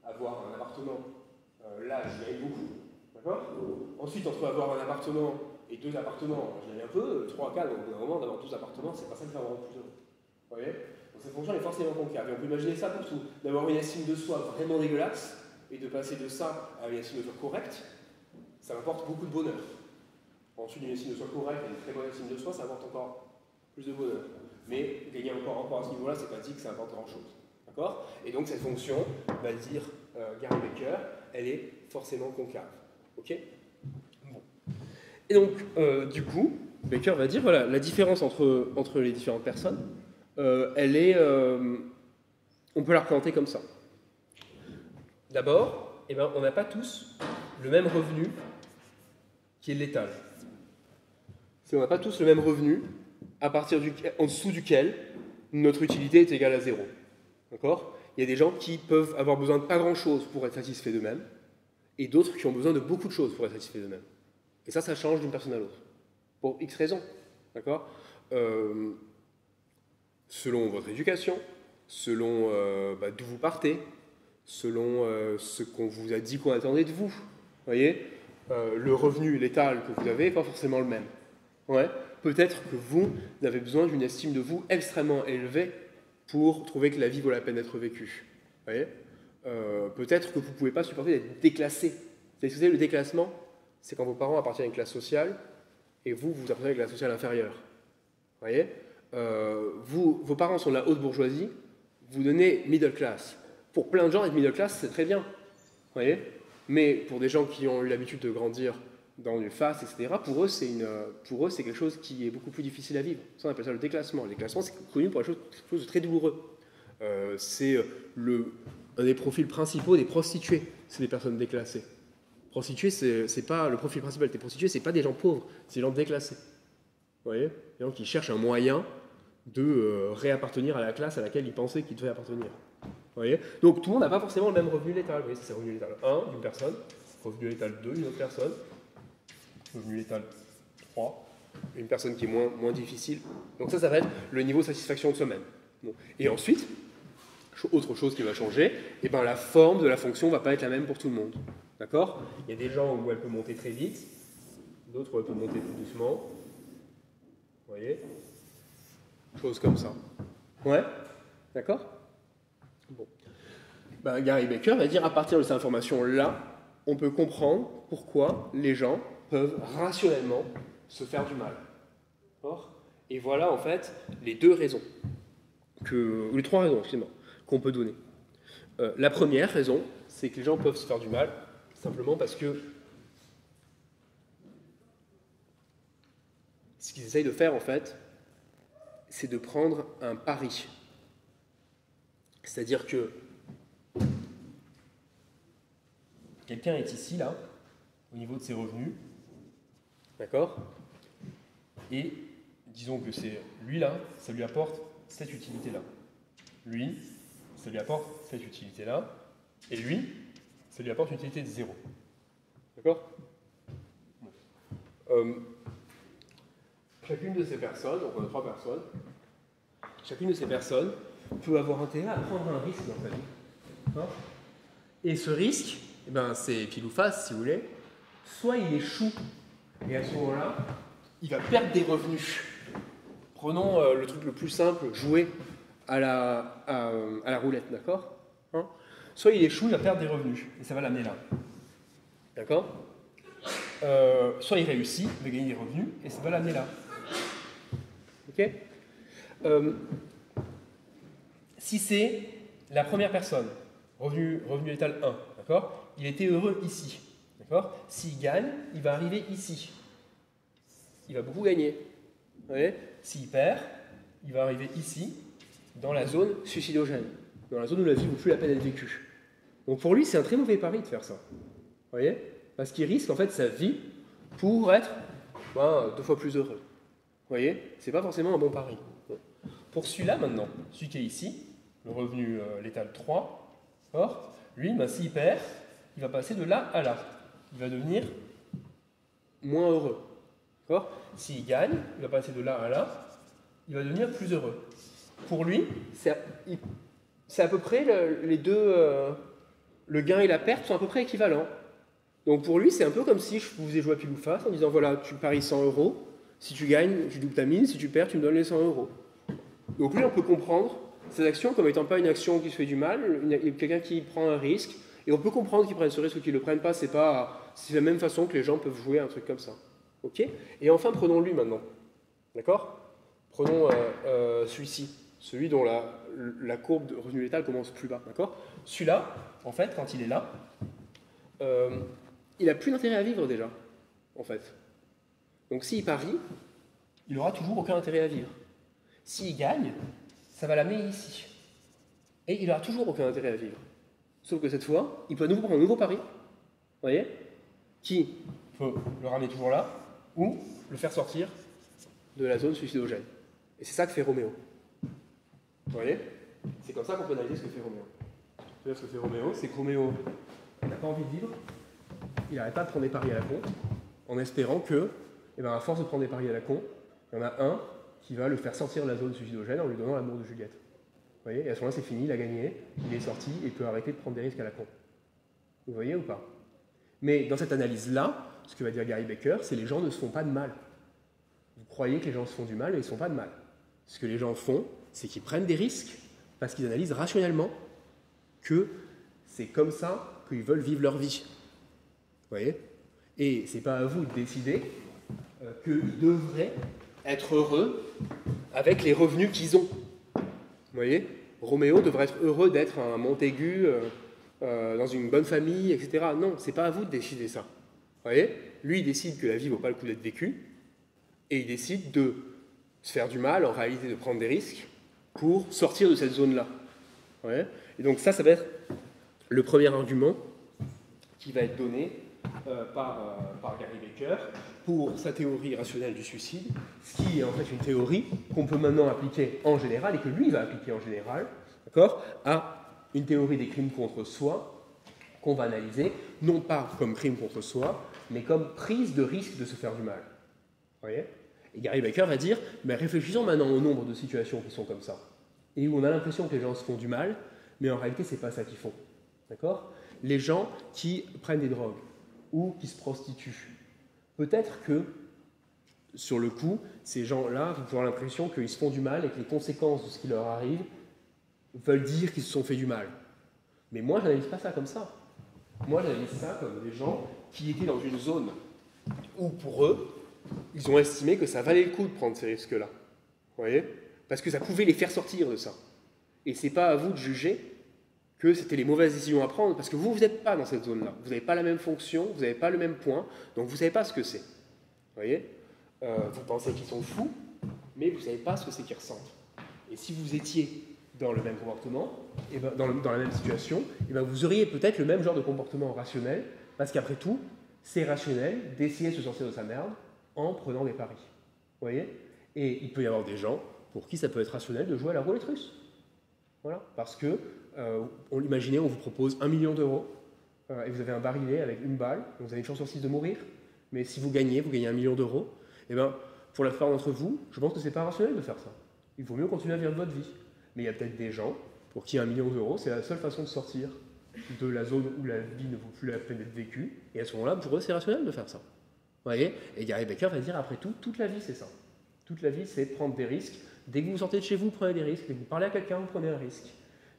A: avoir un appartement, là je gagne beaucoup. D'accord. Ensuite, entre avoir un appartement et 2 appartements, je gagne un peu, 3, 4, donc au bout d'un moment d'avoir 12 appartements, c'est pas ça qui va me rendre plus heureux. Vous voyez. Donc cette fonction est forcément concave. Et on peut imaginer ça pour tout. D'avoir une estime de soi vraiment dégueulasse, et de passer de ça à une estime de soi correcte, ça m'apporte beaucoup de bonheur. Ensuite, une estime de soi correcte et une très bonne estime de soi, ça apporte encore plus de bonheur. Mais gagner encore à ce niveau-là, c'est pas dit que ça apporte grand-chose. D'accord. Et donc cette fonction, va dire Gary Becker, elle est forcément concave. Ok. Bon. Et donc, du coup, Becker va dire, voilà, la différence entre les différentes personnes, elle est... on peut la représenter comme ça. D'abord, on n'a pas tous le même revenu qui est l'étal. On n'a pas tous le même revenu en dessous duquel notre utilité est égale à 0. D'accord. Il y a des gens qui peuvent avoir besoin de pas grand-chose pour être satisfaits d'eux-mêmes, et d'autres qui ont besoin de beaucoup de choses pour être satisfaits d'eux-mêmes. Et ça change d'une personne à l'autre. Pour X raisons. D'accord. Selon votre éducation, selon d'où vous partez, selon ce qu'on vous a dit qu'on attendait de vous. Vous voyez, le revenu, l'étal que vous avez n'est pas forcément le même. Ouais. Peut-être que vous avez besoin d'une estime de vous extrêmement élevée pour trouver que la vie vaut la peine d'être vécue. Vous voyez. Peut-être que vous ne pouvez pas supporter d'être déclassé. Vous savez ce que c'est le déclassement? C'est quand vos parents appartiennent à une classe sociale et vous appartenez à une classe sociale inférieure. Vous voyez. Vos parents sont de la haute bourgeoisie, vous donnez middle class. Pour plein de gens, être middle class, c'est très bien. Vous voyez. Mais pour des gens qui ont eu l'habitude de grandir dans une face, etc., pour eux, c'est quelque chose qui est beaucoup plus difficile à vivre. Ça, on appelle ça le déclassement. Le déclassement, c'est connu pour quelque chose de très douloureux. C'est un des profils principaux des prostituées, c'est des personnes déclassées. Prostituées, c'est pas le profil principal des prostituées, c'est pas des gens pauvres, c'est des gens déclassés. Vous voyez. Des gens qui cherchent un moyen de réappartenir à la classe à laquelle ils pensaient qu'ils devaient appartenir. Vous voyez. Donc tout le monde n'a pas forcément le même revenu létal. Vous voyez, c'est revenu létal 1 d'une personne, revenu létal 2 d'une autre personne, revenu létal 3, une personne qui est moins difficile. Donc ça va être le niveau de satisfaction de soi-même. Bon. Et ensuite, autre chose qui va changer, la forme de la fonction ne va pas être la même pour tout le monde. D'accord. Il y a des gens où elle peut monter très vite, d'autres où elle peut monter plus doucement. Vous voyez. Chose comme ça. Ouais. D'accord. Bon. Gary Becker va dire, à partir de cette information-là, on peut comprendre pourquoi les gens peuvent rationnellement se faire du mal. D'accord. Et voilà, en fait, les 2 raisons, ou les 3 raisons, excusez-moi, qu'on peut donner. La première raison, c'est que les gens peuvent se faire du mal, simplement parce que ce qu'ils essayent de faire, en fait, c'est de prendre un pari. C'est-à-dire que quelqu'un est ici, là, au niveau de ses revenus, d'accord? Et disons que c'est lui, là, ça lui apporte cette utilité-là. Lui, ça lui apporte cette utilité-là. Et lui, ça lui apporte une utilité de 0. D'accord? Chacune de ces personnes, donc on a 3 personnes, chacune de ces personnes peut avoir intérêt à prendre un risque dans sa vie. D'accord. Et ce risque, c'est pile ou face, si vous voulez. Soit il échoue, et à ce moment-là, il va perdre des revenus. Prenons le truc le plus simple, jouer à la roulette, d'accord, hein. Soit il échoue, il va perdre des revenus, et ça va l'amener là. D'accord.
B: soit il réussit, il va gagner des revenus, et ça va l'amener là. Ok. Si c'est la première personne, revenu létal 1, d'accord, il était heureux ici. D'accord. S'il gagne, il va arriver ici. Il va beaucoup gagner. Vous voyez. S'il perd, il va arriver ici, dans la zone suicidogène, dans la zone où la vie ne vaut plus la peine d'être vécue. Donc pour lui, c'est un très mauvais pari de faire ça. Vous voyez. Parce qu'il risque en fait sa vie pour être 2 fois plus heureux. Vous voyez. C'est pas forcément un bon pari. Bon. Pour celui-là maintenant, celui qui est ici, le revenu létal 3, or, lui, s'il perd, il va passer de là à là. Il va devenir moins heureux. S'il gagne, il va passer de là à là, il va devenir plus heureux. Pour lui, c'est à peu près les deux, le gain et la perte sont à peu près équivalents. Donc pour lui, c'est un peu comme si je vous ai joué à pile ou face en disant voilà, tu paries 100 €, si tu gagnes, tu doubles ta mise, si tu perds, tu me donnes les 100 €. Donc lui, on peut comprendre cette action comme étant pas une action qui se fait du mal, quelqu'un qui prend un risque. Et on peut comprendre qu'ils prennent ce risque ou qu'ils ne le prennent pas, c'est la même façon que les gens peuvent jouer à un truc comme ça. Ok. Et enfin, prenons lui maintenant. D'accord. Prenons celui-ci, celui dont la courbe de revenu létal commence plus bas. D'accord. Celui-là, en fait, quand il est là, il n'a plus d'intérêt à vivre déjà, en fait. Donc s'il parie, il n'aura toujours aucun intérêt à vivre. S'il gagne, ça va l'amener ici. Et il n'aura toujours aucun intérêt à vivre. Sauf que cette fois, il peut à nouveau prendre un nouveau pari, vous voyez, qui peut le ramener toujours là, ou le faire sortir de la zone suicidogène. Et c'est ça que fait Roméo. Vous voyez. C'est comme ça qu'on peut analyser ce que fait Roméo. C'est-à-dire ce que fait Roméo, c'est que Roméo n'a pas envie de vivre, il n'arrête pas de prendre des paris à la con, en espérant que, à force de prendre des paris à la con, il y en a un qui va le faire sortir de la zone suicidogène en lui donnant l'amour de Juliette. Vous voyez, et à ce moment-là, c'est fini, il a gagné, il est sorti, et il peut arrêter de prendre des risques à la con. Vous voyez ou pas? Mais dans cette analyse-là, ce que va dire Gary Becker, c'est que les gens ne se font pas de mal. Vous croyez que les gens se font du mal, mais ils ne se font pas de mal. Ce que les gens font, c'est qu'ils prennent des risques, parce qu'ils analysent rationnellement que c'est comme ça qu'ils veulent vivre leur vie. Vous voyez? Et ce n'est pas à vous de décider qu'ils devraient être heureux avec les revenus qu'ils ont. Vous voyez, Roméo devrait être heureux d'être un Montaigu dans une bonne famille, etc. Non, c'est pas à vous de décider ça. Vous voyez, lui, il décide que la vie ne vaut pas le coup d'être vécue, et il décide de se faire du mal, en réalité de prendre des risques, pour sortir de cette zone-là. Vous voyez. Et donc ça va être le premier argument qui va être donné par Gary Becker pour sa théorie rationnelle du suicide, ce qui est en fait une théorie qu'on peut maintenant appliquer en général et que lui va appliquer en général, d'accord, à une théorie des crimes contre soi qu'on va analyser non pas comme crime contre soi, mais comme prise de risque de se faire du mal. Vous voyez. Et Gary Becker va dire, mais réfléchissons maintenant au nombre de situations qui sont comme ça, et où on a l'impression que les gens se font du mal, mais en réalité c'est pas ça qu'ils font. D'accord. Les gens qui prennent des drogues ou qui se prostituent. Peut-être que, sur le coup, ces gens-là vont avoir l'impression qu'ils se font du mal et que les conséquences de ce qui leur arrive veulent dire qu'ils se sont fait du mal. Mais moi, je n'analyse pas ça comme ça. Moi, j'analyse ça comme des gens qui étaient dans une zone où, pour eux, ils ont estimé que ça valait le coup de prendre ces risques-là. Vous voyez? Parce que ça pouvait les faire sortir de ça. Et c'est pas à vous de juger que c'était les mauvaises décisions à prendre, parce que vous n'êtes pas dans cette zone-là. Vous n'avez pas la même fonction, vous n'avez pas le même point, donc vous ne savez pas ce que c'est. Vous voyez. Vous pensez qu'ils sont fous, mais vous ne savez pas ce que c'est qu'ils ressentent. Et si vous étiez dans le même comportement, et dans la même situation, et vous auriez peut-être le même genre de comportement rationnel, parce qu'après tout, c'est rationnel d'essayer de se sortir de sa merde en prenant des paris. Vous voyez. Et il peut y avoir des gens pour qui ça peut être rationnel de jouer à la roulette russe. Voilà, parce que imaginez, on vous propose 1 million d'euros et vous avez un barillet avec une balle, donc vous avez une chance sur 6 de mourir, mais si vous gagnez 1 million d'euros, et pour la plupart d'entre vous, je pense que c'est pas rationnel de faire ça. Il vaut mieux continuer à vivre votre vie. Mais il y a peut-être des gens pour qui 1 million d'euros, c'est la seule façon de sortir de la zone où la vie ne vaut plus la peine d'être vécue, et à ce moment-là, pour eux, c'est rationnel de faire ça. Vous voyez. Et Gary Becker va dire, après tout, toute la vie, c'est ça. Toute la vie, c'est de prendre des risques. Dès que vous sortez de chez vous, prenez des risques. Dès que vous parlez à quelqu'un, vous prenez un risque.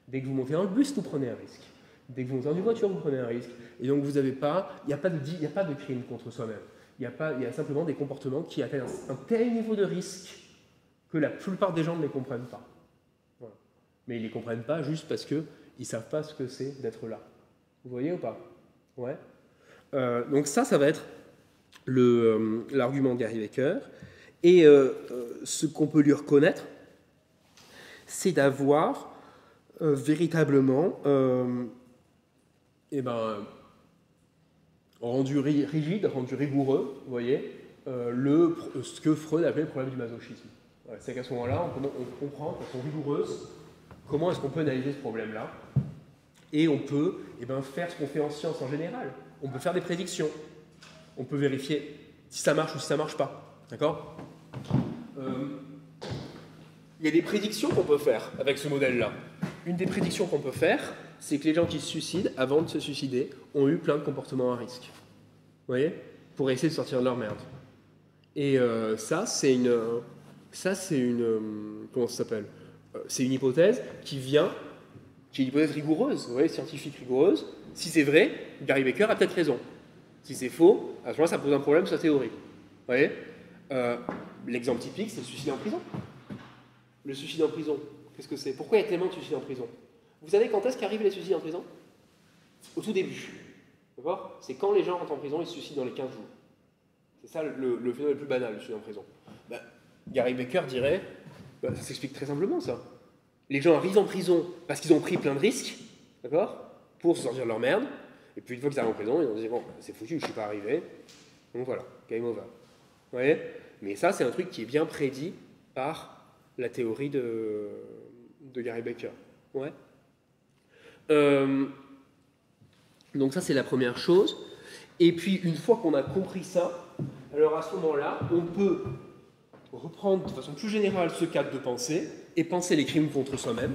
B: Dès que vous montez dans le bus, vous prenez un risque. Dès que vous montez dans une voiture, vous prenez un risque. Et donc, vous n'avez pas, il n'y a pas de crime contre soi-même. il y a simplement des comportements qui atteignent un tel niveau de risque que la plupart des gens ne les comprennent pas. Voilà. Mais ils ne les comprennent pas juste parce qu'ils ne savent pas ce que c'est d'être là. Vous voyez ou pas? Ouais. Donc ça va être l'argument de Gary Becker. Et ce qu'on peut lui reconnaître, c'est d'avoir véritablement rendu rigide, rendu rigoureux, vous voyez, ce que Freud appelait le problème du masochisme. Voilà, c'est qu'à ce moment-là, on comprend, de façon rigoureuse, comment est-ce qu'on peut analyser ce problème-là, et on peut faire ce qu'on fait en science en général. On peut faire des prédictions. On peut vérifier si ça marche ou si ça ne marche pas. D'accord? Il y a des prédictions qu'on peut faire avec ce modèle-là. Une des prédictions qu'on peut faire, c'est que les gens qui se suicident, avant de se suicider, ont eu plein de comportements à risque. Vous voyez? Pour essayer de sortir de leur merde. Et ça, c'est une comment ça s'appelle? C'est une hypothèse qui est une hypothèse rigoureuse, vous voyez, scientifique rigoureuse. Si c'est vrai, Gary Becker a peut-être raison. Si c'est faux, à ce moment-là, ça pose un problème sur la théorie. Vous voyez? L'exemple typique, c'est le suicide en prison. Le suicide en prison, qu'est-ce que c'est? Pourquoi il y a tellement de suicides en prison? Vous savez quand est-ce qu'arrivent les suicides en prison? Au tout début. D'accord? C'est quand les gens rentrent en prison, ils se suicident dans les 15 jours. C'est ça le phénomène le plus banal, le suicide en prison. Gary Becker dirait, ça s'explique très simplement ça. Les gens arrivent en prison parce qu'ils ont pris plein de risques, d'accord? Pour se sortir de leur merde. Et puis une fois qu'ils arrivent en prison, ils vont se dire, bon, c'est foutu, je ne suis pas arrivé. Donc voilà, game over. Vous voyez? Mais ça, c'est un truc qui est bien prédit par la théorie de Gary Becker. Ouais. Donc ça, c'est la première chose. Et puis, une fois qu'on a compris ça, alors à ce moment-là, on peut reprendre de façon plus générale ce cadre de pensée et penser les crimes contre soi-même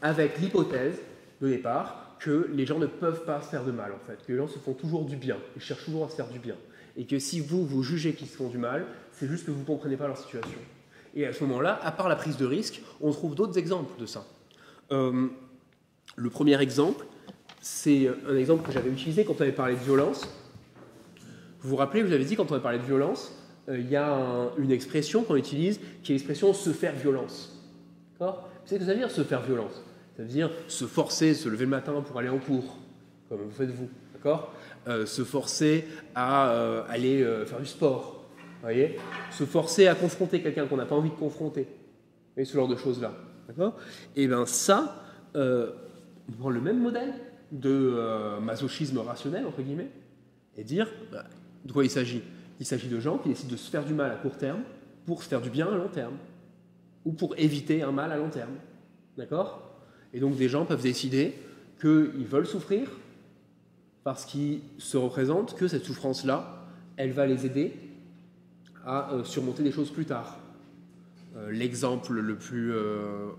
B: avec l'hypothèse de départ que les gens ne peuvent pas se faire de mal, en fait, que les gens se font toujours du bien, ils cherchent toujours à se faire du bien, et que si vous jugez qu'ils se font du mal, c'est juste que vous ne comprenez pas leur situation. Et à ce moment-là, à part la prise de risque, on trouve d'autres exemples de ça. Le premier exemple, c'est un exemple que j'avais utilisé quand on avait parlé de violence. Vous vous rappelez, vous avez dit quand on avait parlé de violence, il y a une expression qu'on utilise qui est l'expression « se faire violence ». D'accord ? Vous savez ce que ça veut dire, se faire violence? Ça veut dire se forcer, se lever le matin pour aller en cours, comme vous faites vous. D'accord ? Se forcer à aller faire du sport. Vous voyez ? Se forcer à confronter quelqu'un qu'on n'a pas envie de confronter. Vous voyez, ce genre de choses-là. D'accord ? Et bien ça, on prend le même modèle de masochisme rationnel, entre guillemets, et dire de quoi il s'agit. Il s'agit de gens qui décident de se faire du mal à court terme pour se faire du bien à long terme, ou pour éviter un mal à long terme. D'accord ? Et donc des gens peuvent décider qu'ils veulent souffrir parce qu'ils se représentent que cette souffrance-là, elle va les aider à surmonter des choses plus tard. L'exemple le plus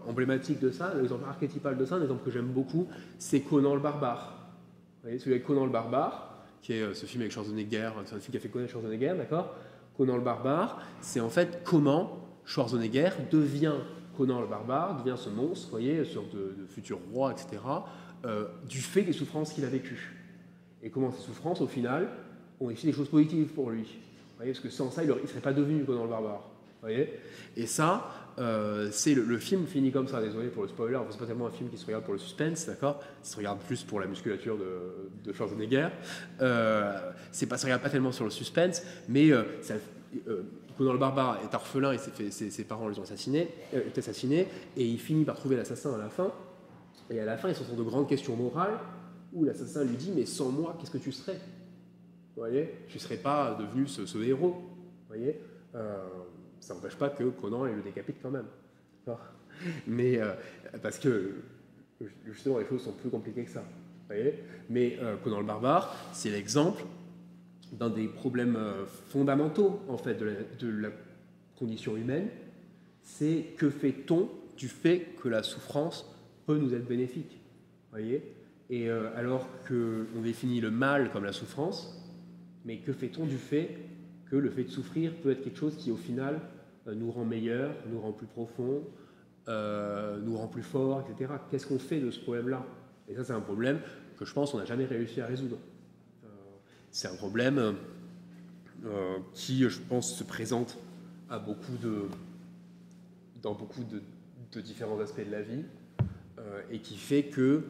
B: emblématique de ça, l'exemple archétypal de ça, un exemple que j'aime beaucoup, c'est Conan le Barbare. Vous voyez, celui avec Conan le Barbare, qui est ce film avec Schwarzenegger, c'est un film qui a fait connaître Schwarzenegger, d'accord ? Conan le Barbare, c'est en fait comment Schwarzenegger devient Conan le Barbare, devient ce monstre, vous voyez, une sorte de futur roi, etc., du fait des souffrances qu'il a vécues. Et comment ces souffrances, au final, ont été des choses positives pour lui. Vous voyez, parce que sans ça, il ne serait pas devenu Conan le Barbare. Vous voyez ? Et ça, c'est le film finit comme ça, désolé pour le spoiler, c'est pas tellement un film qui se regarde pour le suspense, d'accord ? Il se regarde plus pour la musculature de Schwarzenegger. Ça ne se regarde pas tellement sur le suspense, mais Conan le Barbare est orphelin et ses parents les ont assassinés, et il finit par trouver l'assassin à la fin. Et à la fin, ils sont sur de grandes questions morales où l'assassin lui dit « Mais sans moi, qu'est-ce que tu serais ?» Vous voyez ? Tu ne serais pas devenu ce héros. Vous voyez ? Ça n'empêche pas que Conan il le décapite quand même. Mais parce que justement les choses sont plus compliquées que ça. Vous voyez ? Mais Conan le Barbare, c'est l'exemple d'un des problèmes fondamentaux en fait de la condition humaine. C'est que fait-on du fait que la souffrance peut nous être bénéfique. Vous voyez ? Et alors qu'on définit le mal comme la souffrance, mais que fait-on du fait que le fait de souffrir peut être quelque chose qui, au final, nous rend meilleurs, nous rend plus profonds, nous rend plus forts, etc. Qu'est-ce qu'on fait de ce problème-là ? Et ça, c'est un problème que je pense qu'on n'a jamais réussi à résoudre. C'est un problème qui, je pense, se présente à dans beaucoup de différents aspects de la vie, et qui fait que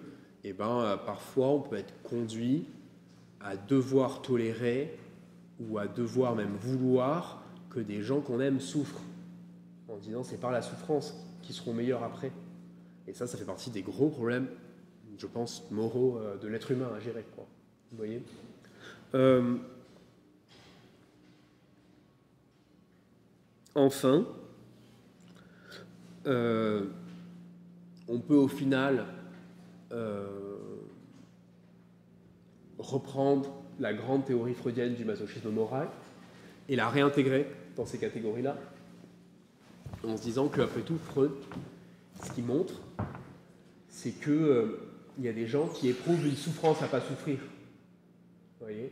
B: parfois on peut être conduit à devoir tolérer ou à devoir même vouloir que des gens qu'on aime souffrent, en disant c'est par la souffrance qu'ils seront meilleurs après. Et ça fait partie des gros problèmes, je pense, moraux de l'être humain à gérer, quoi. Vous voyez ? Enfin, on peut au final reprendre la grande théorie freudienne du masochisme moral et la réintégrer dans ces catégories-là, en se disant qu'après tout, Freud, ce qu'il montre, c'est qu'il y a des gens qui éprouvent une souffrance à ne pas souffrir. Vous voyez ?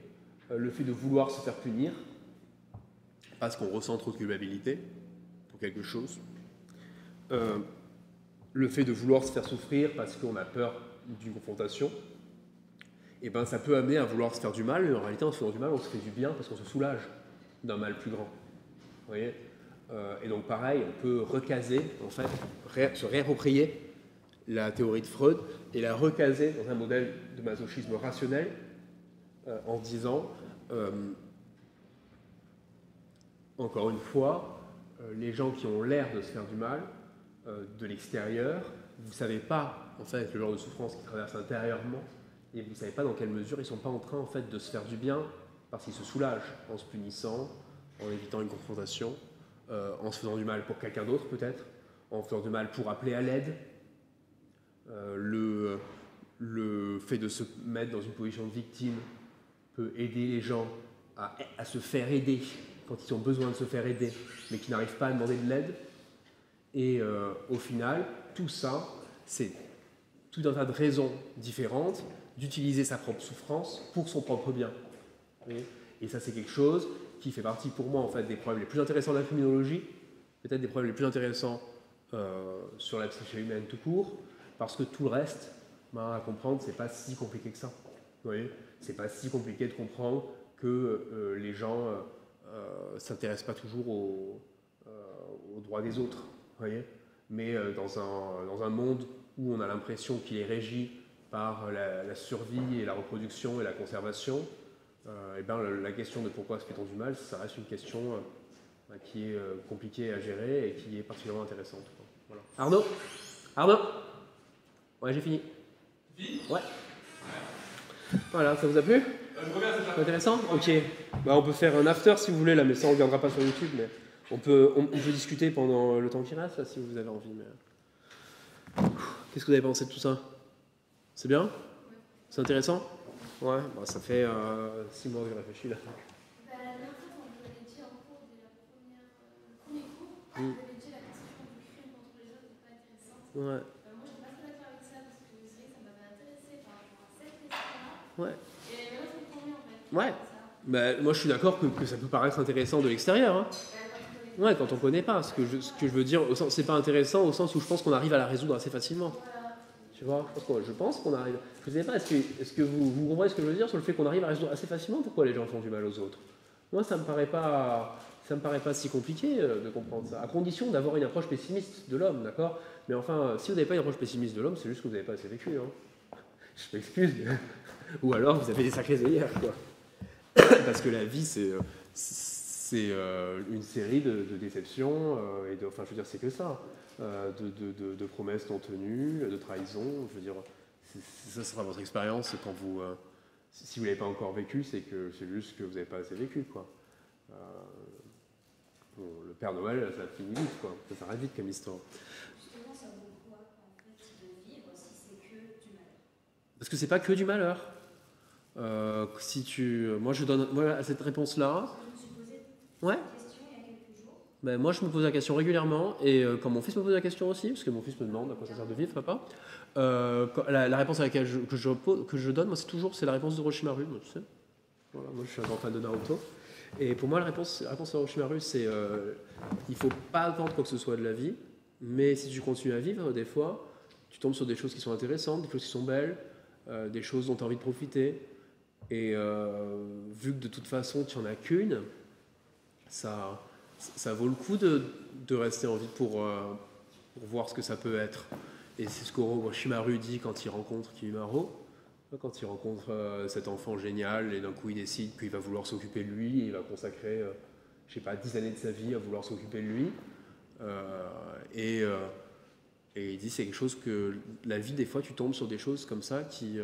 B: Le fait de vouloir se faire punir, parce qu'on ressent trop de culpabilité pour quelque chose. Le fait de vouloir se faire souffrir parce qu'on a peur d'une confrontation, et ça peut amener à vouloir se faire du mal, mais en réalité, en se faisant du mal, on se fait du bien parce qu'on se soulage d'un mal plus grand. Vous voyez ? Et donc, pareil, on peut recaser, en fait, se réapproprier la théorie de Freud et la recaser dans un modèle de masochisme rationnel en disant, encore une fois, les gens qui ont l'air de se faire du mal de l'extérieur, vous ne savez pas, en fait, le genre de souffrance qu'ils traversent intérieurement, et vous ne savez pas dans quelle mesure ils ne sont pas en train, en fait, de se faire du bien parce qu'ils se soulagent en se punissant, en évitant une confrontation, en se faisant du mal pour quelqu'un d'autre peut-être, en faisant du mal pour appeler à l'aide. Le fait de se mettre dans une position de victime peut aider les gens à se faire aider quand ils ont besoin de se faire aider, mais qui n'arrivent pas à demander de l'aide. Et au final, tout ça, c'est tout un tas de raisons différentes d'utiliser sa propre souffrance pour son propre bien. Et ça, c'est quelque chose qui fait partie pour moi en fait, des problèmes les plus intéressants de la criminologie, peut-être des problèmes les plus intéressants sur la psyché humaine tout court, parce que tout le reste, à comprendre, c'est pas si compliqué que ça. Vous voyez, c'est pas si compliqué de comprendre que les gens s'intéressent pas toujours aux droits des autres. Vous voyez, mais dans un monde où on a l'impression qu'il est régi par la survie et la reproduction et la conservation, la question de pourquoi se fait-on du mal, ça reste une question qui est compliquée à gérer et qui est particulièrement intéressante. Voilà. Arnaud Ouais, j'ai fini. Ouais. Voilà, ça vous a plu? C'est intéressant? Ok. On peut faire un after si vous voulez, là, mais ça on ne regardera pas sur YouTube. Mais on peut discuter pendant le temps qui reste, là, si vous avez envie. Mais... Qu'est-ce que vous avez pensé de tout ça? C'est bien? C'est intéressant? Ouais, ça fait 6 mois que je réfléchis là.
C: La dernière fois, quand vous avez dit en cours de la premier cours, vous avez dit la question du crime contre les autres n'est pas intéressante.
B: Ouais.
C: Moi, je suis pas très d'accord avec ça parce que c'est vrai que ça m'avait intéressé par rapport à cette question-là.
B: Ouais.
C: Et maintenant, je comprends mieux en fait.
B: Ouais. Moi, je suis d'accord que ça peut paraître intéressant de l'extérieur. Hein. Ouais, quand on connaît pas. Ce que je veux dire, c'est pas intéressant au sens où je pense qu'on arrive à la résoudre assez facilement. Voilà. Tu vois, je pense qu'on arrive. Je ne sais pas, est-ce que vous comprenez ce que je veux dire sur le fait qu'on arrive à résoudre assez facilement pourquoi les gens font du mal aux autres? Moi, ça me paraît pas si compliqué de comprendre ça, à condition d'avoir une approche pessimiste de l'homme, d'accord? Mais enfin, si vous n'avez pas une approche pessimiste de l'homme, c'est juste que vous n'avez pas assez vécu. Hein. Je m'excuse. Ou alors vous avez des sacrés œillères, quoi. Parce que la vie, c'est une série de déceptions et de, enfin, je veux dire, c'est que ça. De promesses non tenues, de trahisons. Je veux dire, ça sera votre expérience quand vous, si vous l'avez pas encore vécu, c'est juste que vous n'avez pas assez vécu, quoi. Le Père Noël, ça finit vite, quoi. Ça s'arrête vite comme histoire.
C: Justement, ça vaut quoi, en fait, de vivre si c'est que du malheur?
B: Parce que c'est pas que du malheur. Moi, je donne à cette réponse-là.
C: Je me suis posé
B: Ouais.
C: cette question il y a quelques jours.
B: Moi, je me pose la question régulièrement, et quand mon fils me pose la question aussi, parce que mon fils me demande à quoi ça sert de vivre, papa. La réponse à laquelle que je donne, moi, c'est la réponse de Orochimaru, moi, tu sais. Voilà, moi, je suis un grand fan de Naruto. Et pour moi, la réponse de Orochimaru, c'est il faut pas attendre quoi que ce soit de la vie, mais si tu continues à vivre, des fois, tu tombes sur des choses qui sont intéressantes, des choses qui sont belles, des choses dont tu as envie de profiter. Et vu que de toute façon, tu n'en as qu'une,
D: ça vaut le coup de rester en vie pour voir ce que ça peut être. Et c'est ce qu'Orochimaru dit quand il rencontre Kimimaro, quand il rencontre cet enfant génial, et d'un coup il décide qu'il va vouloir s'occuper de lui, et il va consacrer, je sais pas, 10 années de sa vie à vouloir s'occuper de lui. Et il dit c'est quelque chose que la vie, des fois tu tombes sur des choses comme ça qui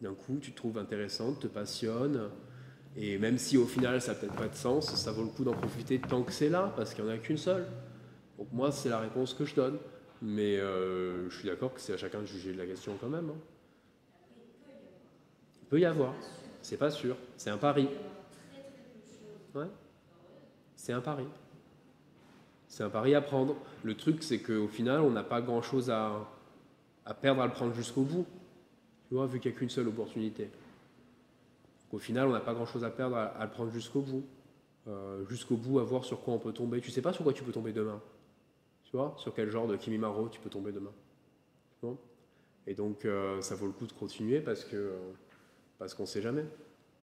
D: d'un coup tu trouves intéressantes, te passionnent, et même si au final ça n'a peut-être pas de sens, ça vaut le coup d'en profiter tant que c'est là, parce qu'il n'y en a qu'une seule. Donc moi c'est la réponse que je donne, mais je suis d'accord que c'est à chacun de juger de la question quand même, hein. Il peut y avoir, c'est pas sûr, c'est un pari. Ouais. C'est un pari. C'est un pari à prendre. Le truc, c'est qu'au final, on n'a pas grand-chose à perdre à le prendre jusqu'au bout. Tu vois, vu qu'il n'y a qu'une seule opportunité. Donc, au final, on n'a pas grand-chose à perdre à le prendre jusqu'au bout. Jusqu'au bout, à voir sur quoi on peut tomber. Tu sais pas sur quoi tu peux tomber demain. Tu vois, sur quel genre de Kimimaro tu peux tomber demain. Tu vois. Et donc, ça vaut le coup de continuer parce qu'on ne sait jamais.